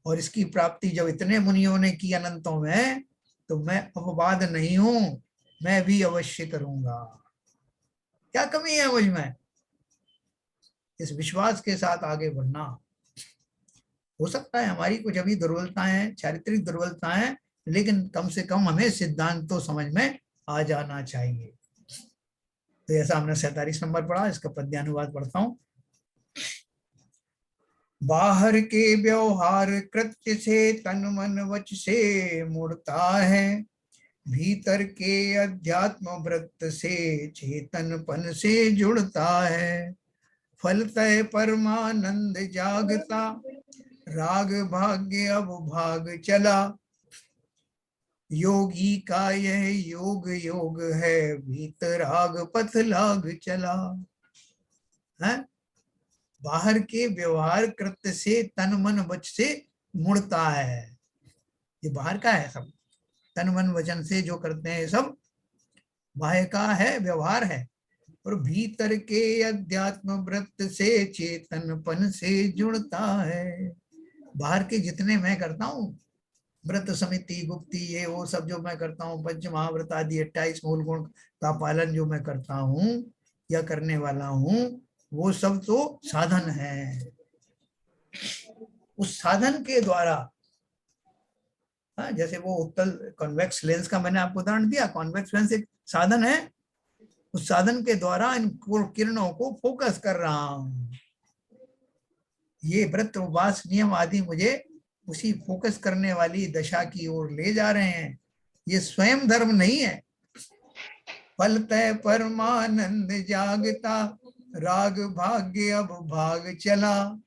और इसकी प्राप्ति जब इतने मुनियों ने की अनंतों में, तो मैं अपवाद नहीं हूं, मैं भी अवश्य करूंगा। क्या कमी है मुझ में? इस विश्वास के साथ आगे बढ़ना। हो सकता है हमारी कुछ अभी दुर्बलताएं, चारित्रिक दुर्बलताएं, लेकिन कम से कम हमें सिद्धांत तो समझ में आ जाना चाहिए। तो ऐसा हमने 47 नंबर पढ़ा, इसका पद्यानुवाद पढ़ता हूं। बाहर के व्यवहार कृत्य से तन मन वच से मुड़ता है, भीतर के अध्यात्म व्रत से चेतनपन से जुड़ता है। फलतः परमानंद जागता, राग भाग्य अब भाग चला, योगी का यह योग योग है, भीतराग पथ लाग चला। है? बाहर के व्यवहार कृत्य से तन मन वच से मुड़ता है। ये बाहर का है सब, तन मन वचन से जो करते हैं सब बाह्य का है, व्यवहार है। और भीतर के अध्यात्म व्रत से चेतनपन से जुड़ता है। बाहर के जितने मैं करता हूँ, व्रत समिति गुप्ती ये वो सब जो मैं करता हूँ, पंच महाव्रत आदि 28 मूल गुण का पालन जो मैं करता हूँ या करने वाला हूँ, वो सब तो साधन है। उस साधन के द्वारा, जैसे वो उत्तल कॉन्वेक्स लेंस का मैंने आपको उदाहरण दिया, कॉन्वेक्स लेंस एक साधन है। उस साधन के द्वारा इन किरणों को फोकस कर रहा हूं। ये व्रत उपवास नियम आदि मुझे उसी फोकस करने वाली दशा की ओर ले जा रहे हैं। ये स्वयं धर्म नहीं है। फलतः परमानंद जागता, राग भाग्य अब भाग चला,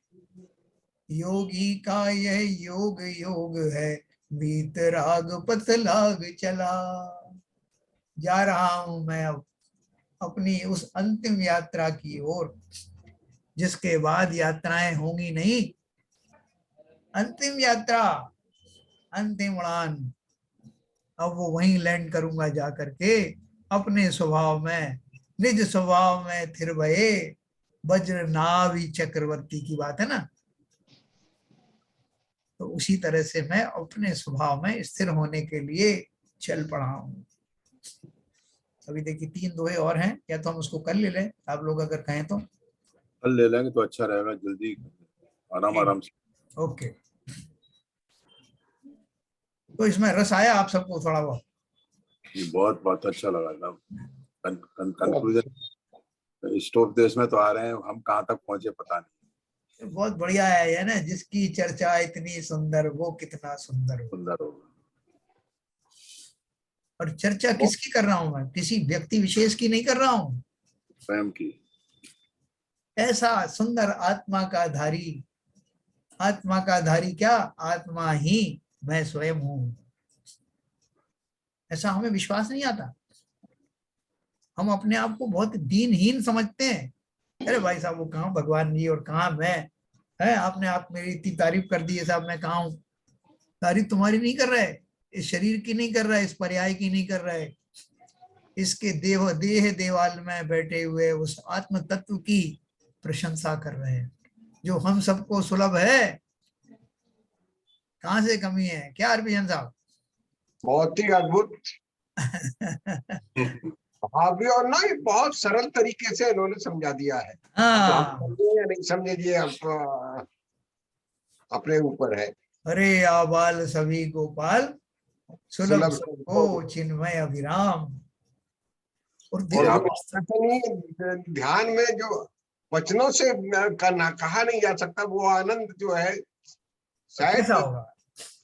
योगी का यह योग योग है, बीत राग पथ लाग चला। जा रहा हूं मैं अब अपनी उस अंतिम यात्रा की ओर, जिसके बाद यात्राएं होंगी नहीं। अंतिम यात्रा, अंतिम उड़ान, अब वो वहीं लैंड करूंगा जा करके अपने स्वभाव में, निज स्वभाव में थिर भये, वज्र नाभि चक्रवर्ती की बात है ना। तो उसी तरह से मैं अपने स्वभाव में स्थिर होने के लिए चल पड़ा हूं। अभी देखिए 3 दोहे और हैं, या तो हम उसको कर ले लें, आप लोग अगर कहें तो। कल ले लेंगे तो अच्छा रहेगा, जल्दी आराम आराम से। ओके, तो इसमें रस आया आप सबको थोड़ा बहुत? ये बहुत बहुत अच्छा लगा था। कंक्लूजन स्टॉप देश में तो आ रहे हैं, हम कहाँ तक पहुंचे पता नहीं। बहुत बढ़िया है ना, जिसकी चर्चा इतनी सुंदर वो कितना सुंदर हो। सुंदर होगा। और चर्चा किसकी कर रहा हूं मैं? किसी व्यक्ति विशेष की नहीं कर रहा हूं, स्वयं की। ऐसा सुंदर आत्मा का धारी, आत्मा का धारी क्या, आत्मा ही मैं स्वयं हूं। ऐसा हमें विश्वास नहीं आता। हम अपने आप को बहुत दीनहीन समझते हैं। अरे भाई साहब, वो कहाँ भगवान जी और कहाँ मैं, है आपने आप मेरी इतनी तारीफ कर दी है साहब, मैं कहाँ हूं? तारीफ तुम्हारी नहीं कर रहा है, इस शरीर की नहीं कर रहा है, इस पर्याय की नहीं कर रहा है, इसके देह देवाल में बैठे हुए उस आत्म तत्व की प्रशंसा कर रहे हैं, जो हम सबको सुलभ है। कहाँ से कमी है क्या हरभजन साहब? बहुत ही अद्भुत भावी, और ना ये बहुत सरल तरीके से इन्होंने समझा दिया है। अब हम हाँ, समझे या नहीं समझे ये अब अपने ऊपर है। अरे आबाल सभी गोपाल, सुलभ सुलभ सबको चिन्मय अभिराम। और और देखो, जो अपनी ध्यान में जो वचनों से करना कहा नहीं जा सकता, वो आनंद जो है शायद कैसा होगा?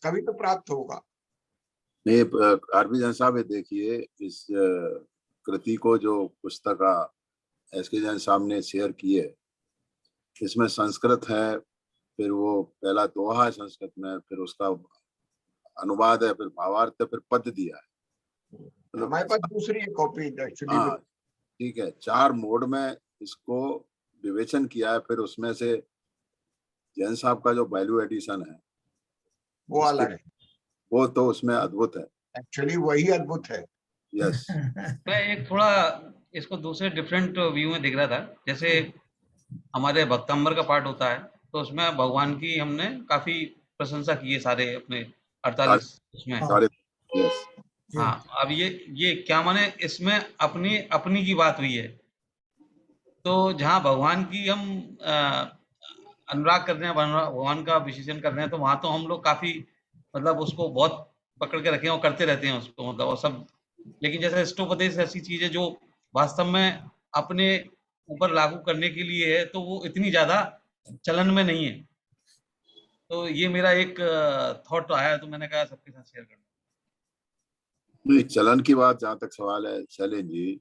कभी तो प्राप्त होगा। नहीं, हरभजन साहब ये देखिए, इस कृति को जो पुस्तक एसके जैन साहब ने शेयर की है, इसमें संस्कृत है, फिर वो पहला दोहा है संस्कृत में, फिर उसका अनुवाद है, फिर भावार्थ है, फिर पद दिया है। हमारे पास दूसरी कॉपी एक्चुअली हाँ ठीक है, 4 मोड में इसको विवेचन किया है। फिर उसमें से जैन साहब का जो वैल्यू एडिशन है वो अलग है, वो तो उसमें अद्भुत है। एक्चुअली वही अद्भुत है। यस। मैं एक थोड़ा इसको दूसरे डिफरेंट व्यू में देख रहा था। जैसे हमारे भक्तंबर का पार्ट होता है, तो उसमें भगवान की हमने काफी प्रशंसा की है, सारे अपने 48 उसमें। सारे यस। हाँ, अब ये क्या माने, इसमें अपनी अपनी की बात हुई है। तो जहाँ भगवान की हम अनुराग कर रहे हैं, भगवान का विशेषण कर रहे हैं, तो वहां तो हम लोग काफी मतलब उसको बहुत पकड़ के रखे हैं और करते रहते हैं उसको, मतलब और सब। लेकिन जैसे इष्टोपदेश ऐसी चीज है जो वास्तव में अपने ऊपर लागू करने के लिए है, तो वो इतनी ज्यादा चलन में नहीं है। तो ये मेरा एक थॉट आया, तो मैंने कहा सबके साथ शेयर करना। नहीं, चलन की बात जहाँ तक सवाल है शैलेंद्र जी,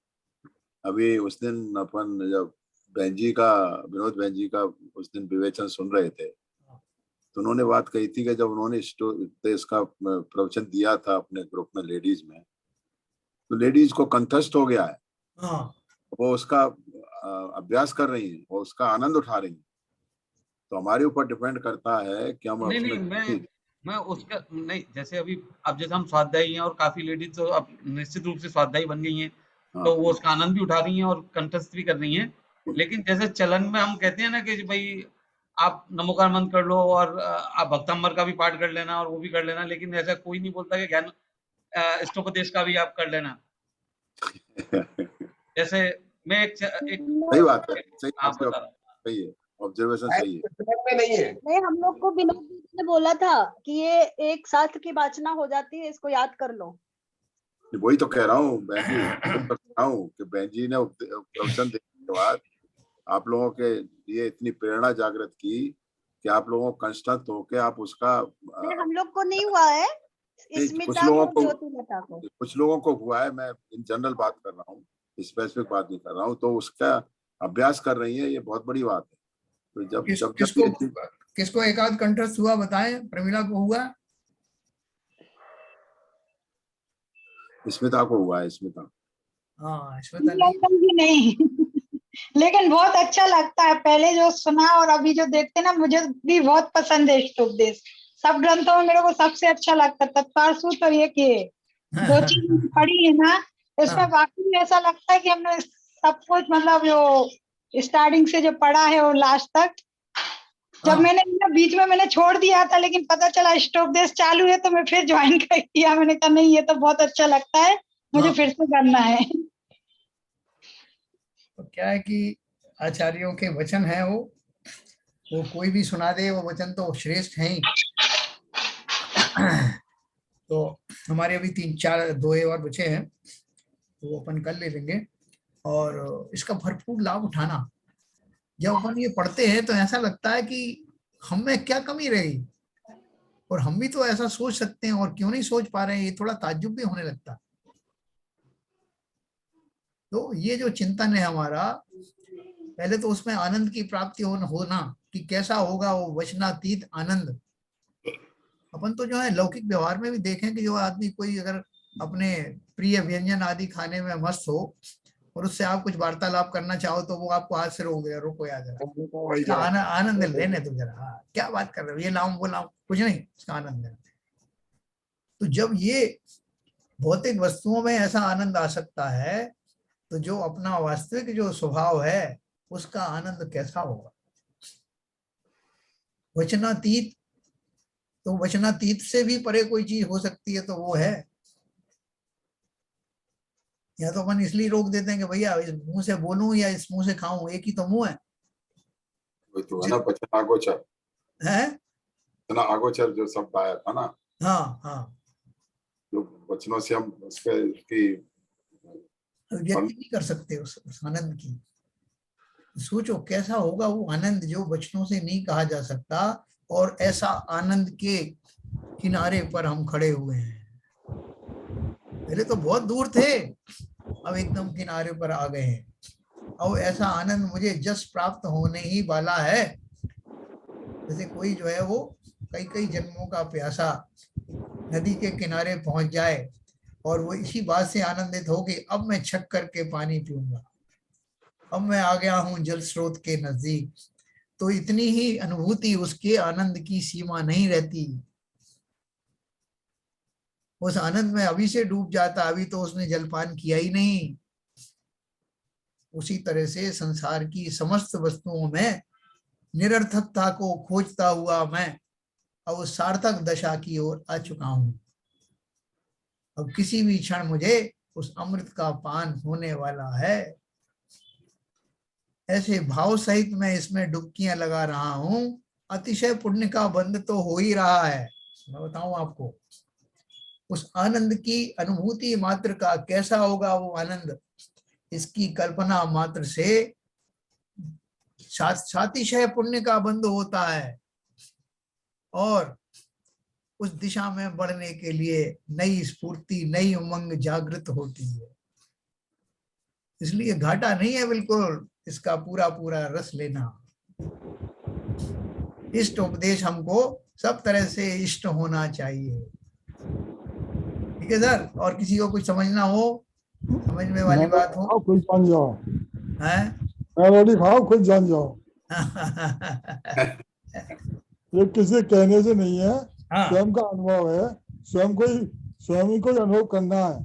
अभी उस दिन अपन जब विनोद बहन जी का उस दिन विवेचन सुन रहे थे, तो उन्होंने बात कही थी कि जब उन्होंने इसका प्रवचन दिया था अपने ग्रुप में लेडीज में, तो लेडीज को कंठस्थ हो गया है। हाँ, वो उसका अभ्यास कर रही है और उसका आनंद उठा रही है। तो हमारे ऊपर डिपेंड करता है कि हम नहीं उसमें नहीं, मैं उसका नहीं, जैसे अभी अब जैसे हम स्वाध्यायी हैं और काफी लेडीज तो अब निश्चित रूप से स्वाध्यायी बन गई हैं, तो वो उसका आनंद भी उठा रही हैं और कंठस्थ भी कर रही हैं। लेकिन जैसे चलन में हम कहते हैं ना कि भाई आप नमोकार मंत्र कर लो और आप भक्तंबर का भी पाठ कर लेना और वो भी कर लेना, लेकिन ऐसा कोई नहीं बोलता कि ज्ञान इष्टोपदेश का भी आप कर लेना। जैसे मैं एक सही बात है, सही आप आपकी बता रहा हूँ। सही है, ऑब्जर्वेशन सही है। में नहीं है। नहीं, हम लोग को विनोद दीदी ने बोला था कि ये एक साथ की वाचना हो जाती है, इसको याद कर लो। वही तो कह रहा हूँ बहन जी, कह रहा हूँ कि बहन जी ने प्रवचन देने के बाद आप लोगों के लिए इतनी प्रेरणा जागृत की कि आप लोगों को कंस्ट्रक्ट होके आप उसका हम लोग को नहीं हुआ है, कुछ लोगों को हुआ है। मैं इन जनरल बात कर रहा हूँ, स्पेसिफिक बात नहीं कर रहा हूँ। तो उसका अभ्यास कर रही है, ये बहुत बड़ी बात है। तो जब जब किसको एकाध कंठस्थ हुआ बताएं? प्रमिला को हुआ? स्मिता को हुआ है, स्मिता। हाँ, स्मिता नहीं लेकिन बहुत अच्छा लगता है, पहले जो सुना और अभी जो देखते ना, मुझे भी बहुत पसंद है इष्टोपदेश। सब ग्रंथों में मेरे को सबसे अच्छा लगता है। तत्पर सूत्र ये कि दो चीज पढ़ी है ना, इसमें वाकई ऐसा लगता है कि हमने सब कुछ मतलब जो स्टार्टिंग से जो पढ़ा है और लास्ट तक। जब मैंने बीच में मैंने छोड़ दिया था, लेकिन पता चला इष्टोपदेश चालू है तो मैं फिर ज्वाइन कर किया। मैंने कहा नहीं, ये तो बहुत अच्छा लगता है, मुझे फिर से करना है। तो क्या है कि आचार्यों के वचन है, वो कोई भी सुना दे, वो वचन तो श्रेष्ठ है ही। तो हमारे अभी 3-4 2 और बचे हैं, तो वो अपन कर ले लेंगे। और इसका भरपूर लाभ उठाना। जब अपन ये पढ़ते हैं तो ऐसा लगता है कि हम में क्या कमी रही, और हम भी तो ऐसा सोच सकते हैं, और क्यों नहीं सोच पा रहे हैं, ये थोड़ा ताज्जुब भी होने लगता है। तो ये जो चिंतन है हमारा, पहले तो उसमें आनंद की प्राप्ति होना कि कैसा होगा वो वचनातीत आनंद। अपन तो जो है लौकिक व्यवहार में भी देखें कि जो आदमी कोई अगर अपने प्रिय व्यंजन आदि खाने में मस्त हो और उससे आप कुछ वार्तालाप करना चाहो तो वो आपको हाथ से रुको यार जरा, आनंद लेने दो जरा, क्या बात कर रहे हो, ये लाऊं वो लाऊं, कुछ नहीं, उसका आनंद लेना। तो जब ये भौतिक वस्तुओं में ऐसा आनंद आ सकता है, तो जो अपना वास्तविक जो स्वभाव है उसका आनंद कैसा होगा। वचनातीत, तो वचनातीत से भी परे कोई चीज हो सकती है तो वो है। या तो अपन इसलिए रोक देते हैं कि भैया इस मुंह से बोलूं या इस मुंह से खाऊं, एक ही तो मुंह है। तो है ना वचन आगोचर है ना, आगोचर जो शब्द आया था ना, हाँ हाँ, जो वचनों से हम उसकी व्यक्त नहीं कर सकते उस आनंद की। सोचो कैसा होगा वो आनंद जो वचनों से नहीं कहा जा सकता, और ऐसा आनंद के किनारे पर हम खड़े हुए हैं। पहले तो बहुत दूर थे, अब एकदम किनारे पर आ गए हैं। और ऐसा आनंद मुझे जस्ट प्राप्त होने ही वाला है। जैसे कोई जो है वो कई कई जन्मों का प्यासा नदी के किनारे पहुंच जाए और वो इसी बात से आनंदित हो कि अब मैं छक करके पानी पीऊंगा, अब मैं आ गया हूं जल स्रोत के नजदीक। तो इतनी ही अनुभूति, उसके आनंद की सीमा नहीं रहती। उस आनंद में अभी से डूब जाता, अभी तो उसने जलपान किया ही नहीं। उसी तरह से संसार की समस्त वस्तुओं में निरर्थकता को खोजता हुआ मैं अब सार्थक दशा की ओर आ चुका हूं। अब किसी भी क्षण मुझे उस अमृत का पान होने वाला है। ऐसे भाव सहित मैं इसमें डुबकियां लगा रहा हूं। अतिशय पुण्य का बंध तो हो ही रहा है। मैं बताऊं आपको, उस आनंद की अनुभूति मात्र का कैसा होगा वो आनंद, इसकी कल्पना मात्र से सातिशय पुण्य का बंध होता है, और उस दिशा में बढ़ने के लिए नई स्फूर्ति, नई उमंग जागृत होती है। इसलिए घाटा नहीं है बिल्कुल इसका पूरा पूरा रस लेना। इष्ट उपदेश हमको सब तरह से इष्ट होना चाहिए। ठीक है सर, और किसी को कुछ समझना हो, समझ में वाली बात हो, खुद जान जाओ, हैं? खाओ खुद जान जाओ। ये किसी कहने से नहीं है, स्वयं का अनुभव है, स्वयं ही को अनुभव करना है।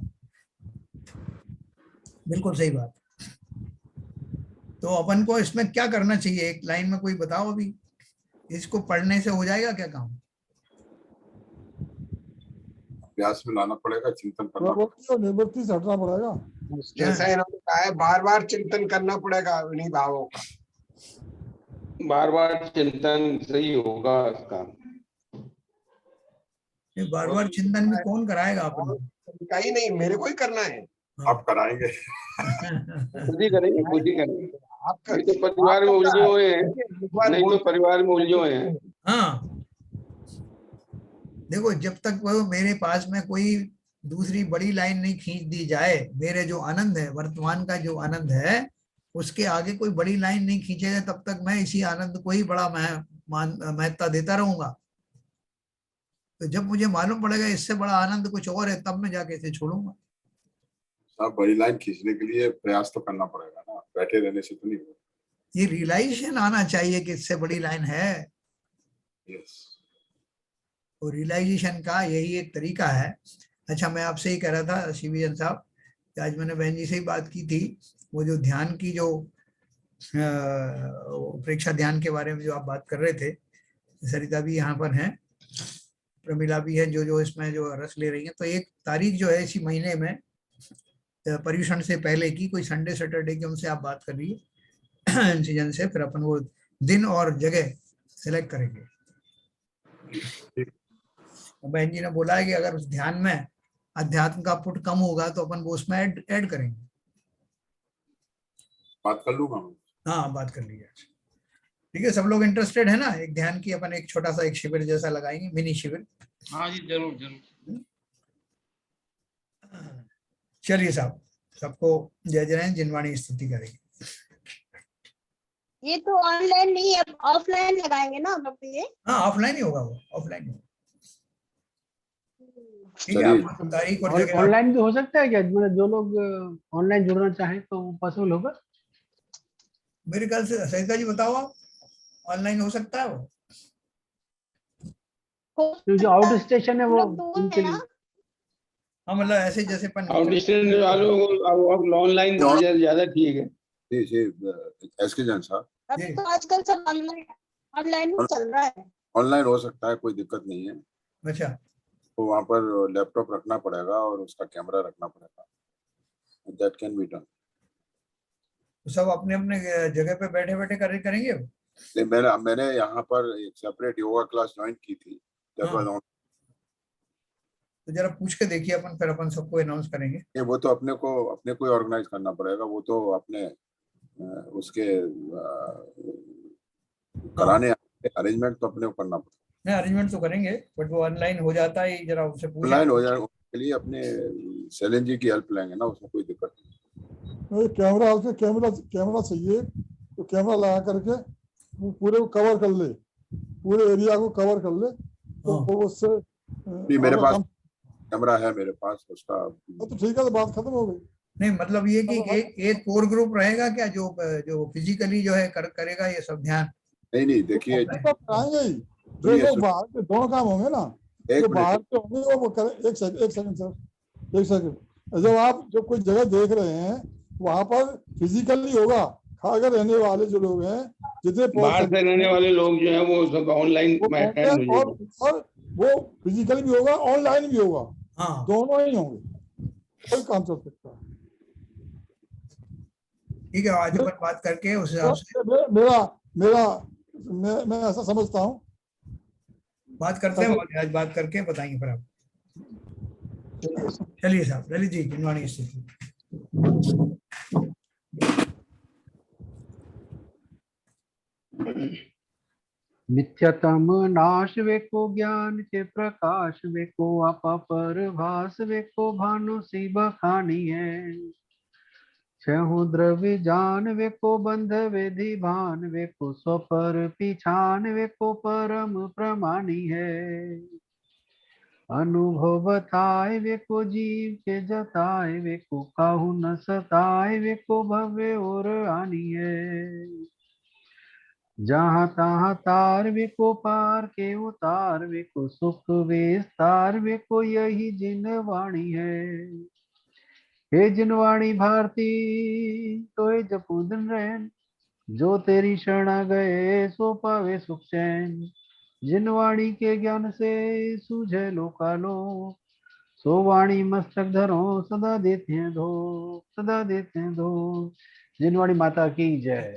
बिल्कुल सही बात। तो अपन को इसमें क्या करना चाहिए, एक लाइन में कोई बताओ अभी। इसको पढ़ने से हो जाएगा क्या काम? अभ्यास में लाना पड़ेगा, चिंतन करना पड़ेगा, निवृत्ति से हटना पड़ेगा। जैसा इन्होंने कहा है, बार बार चिंतन करना पड़ेगा इन्हीं भावों का। बार बार चिंतन सही होगा इसका। बार बार चिंतन भी कौन कराएगा? अपन कहीं नहीं, मेरे को ही करना है। आप कराएंगे? खुद ही करेंगे, खुद ही करेंगे। नहीं तो परिवार में उलझे हुए हैं, नहीं तो परिवार में उलझे हुए हैं। हाँ, देखो जब तक वो मेरे पास में कोई दूसरी बड़ी लाइन नहीं खींच दी जाए, मेरे जो आनंद है, वर्तमान का जो आनंद है, उसके आगे कोई बड़ी लाइन नहीं खींचेगा तब तक मैं इसी आनंद को ही बड़ा महत्ता देता रहूंगा। तो जब मुझे मालूम पड़ेगा इससे बड़ा आनंद कुछ और है, तब मैं जाके इसे छोड़ूंगा। सब बड़ी लाइन खींचने के लिए प्रयास तो करना पड़ेगा ना, बैठे रहने से तो नहीं होगा। ये रियलाइजेशन आना चाहिए कि इससे बड़ी लाइन है। यस। तो रियलाइजेशन का यही एक तरीका है। अच्छा, मैं आपसे ही कह रहा था शिवजन साहब, आज मैंने बहन जी से ही बात की थी, वो जो ध्यान की जो प्रेक्षा ध्यान के बारे में जो आप बात कर रहे थे, सरिता भी यहाँ पर हैं, प्रमिला भी है, जो इसमें जो रस ले रही है। तो एक तारीख जो है इसी महीने में पर्यूषण से पहले की, कोई संडे सैटरडे की, उनसे आप बात कर रही है सीजन से, फिर अपन वो दिन और जगह सिलेक्ट करेंगे। बहन जी ने बोला है कि अगर उस ध्यान में अध्यात्म का पुट कम होगा तो अपन वो उसमें ऐड करेंगे। बात कर लूंगा मैं। हाँ, बात कर लीजिए। ठीक है, सब लोग इंटरेस्टेड है ना? एक ध्यान की अपन एक छोटा सा एक शिविर जैसा लगाएंगे, मिनी शिविर। हाँ जी, जरूर जरूर। चलिए साहब, सबको जय जय, जिनवाणी स्तुति करेंगे। ये तो ऑनलाइन नहीं है, ऑफलाइन लगाएंगे ना हम लोग ये? हाँ, ऑफलाइन ही होगा, वो ऑफलाइन होगा। ठीक है, आपको तारीख और जगह ऑनलाइन भी हो सकता है क्या? मतलब जो लोग ऑनलाइन जुड़ना चाहें तो पॉसिबल होगा? मेरे ख्याल से सरिता जी बताओ, आप ऑनलाइन हो सकता है वो? जो आउट स्टेशन है वो उनके लिए। हाँ, मतलब ऐसे जैसे आउट स्टेशन वालों को ऑनलाइन ज्यादा ठीक है। जी एसके जैन साहब, अभी तो आजकल सब ऑनलाइन ही चल रहा है। ऑनलाइन हो सकता है, कोई दिक्कत नहीं है। अच्छा, तो वहाँ पर लैपटॉप रखना पड़ेगा और उसका कैमरा रखना पड़ेगा। That can be done. तो सब अपने अपने जगह पे बैठे बैठे करेंगे वो? मैंने यहाँ पर एक सेपरेट योगा क्लास ज्वाइन की थी। तो जरा पूछ के देखिए अपन, फिर अपन सबको अनाउंस करेंगे। ये वो तो अपने को ऑर्गेनाइज करना पड़ेगा, वो तो अपने उसके कराने अरेंजमेंट तो अपने को करना पड़ेगा। नहीं, अरेंजमेंट तो करेंगे, बट वो ऑनलाइन हो जाता है, जरा उनसे पूछ। ऑनलाइन हो जाए उसके लिए अपने सैलन जी की हेल्प लेंगे ना, उसमें कोई दिक्कत नहीं। कैमरा चाहिए, तो कैमरा लगा करके पूरे को कवर कर ले, पूरे एरिया को कवर कर ले, तो उससे मेरे पास कैमरा है, मेरे पास उसका। तो ठीक है, तो बात खत्म हो गई। नहीं, मतलब ये कि एक कोर ग्रुप रहेगा क्या जो फिजिकली जो है करेगा ये सब ध्यान? नहीं देखिए, आएंगे ही जो लोग बाहर के, दोनों काम होंगे ना, जो बाहर के होंगे वो करें। एक सेकंड सर, जब आप जो कोई जगह देख रहे हैं वहां पर फिजिकली होगा, अगर रहने वाले जो लोग हैं, जितने बाहर से रहने वाले लोग जो हैं वो सब ऑनलाइन और वो फिजिकली भी होगा, ऑनलाइन भी होगा। हाँ, दोनों ही होंगे, कोई काम चल सकता है। ठीक है, आज अपन बात करके उस हिसाब से मैं ऐसा समझता हूँ, बात करते हैं, आज बात करके बताएंगे फिर आप। चलिए साहब, ललित जी, जिनवाणी स्थिति। मिथ्यतम नाश वेको ज्ञान के प्रकाश वेको आपा पर भास वेको भानु सी बखानी है। छहु द्रव्य जान वेको बंध वेधि भान वेको स्वपर पिछान वेको परम प्रमाणी है। अनुभव बताए वेको जीव के जताए वेको काहू न सताए वेको भव्य और आनी है। जहाँ तहाँ तार वेको पार के उतार वेको सुख विस्तार वेको यही जिनवाणी है। हे जिनवाणी भारती तो जपू दिन रहन, जो तेरी शरणा गए सो पावे सुख चैन। जिनवाणी के ज्ञान से सूझे लोकालोक, सो वाणी मस्तक धरो सदा देते हैं धो, सदा देते हैं धो। जिनवाणी माता की जय।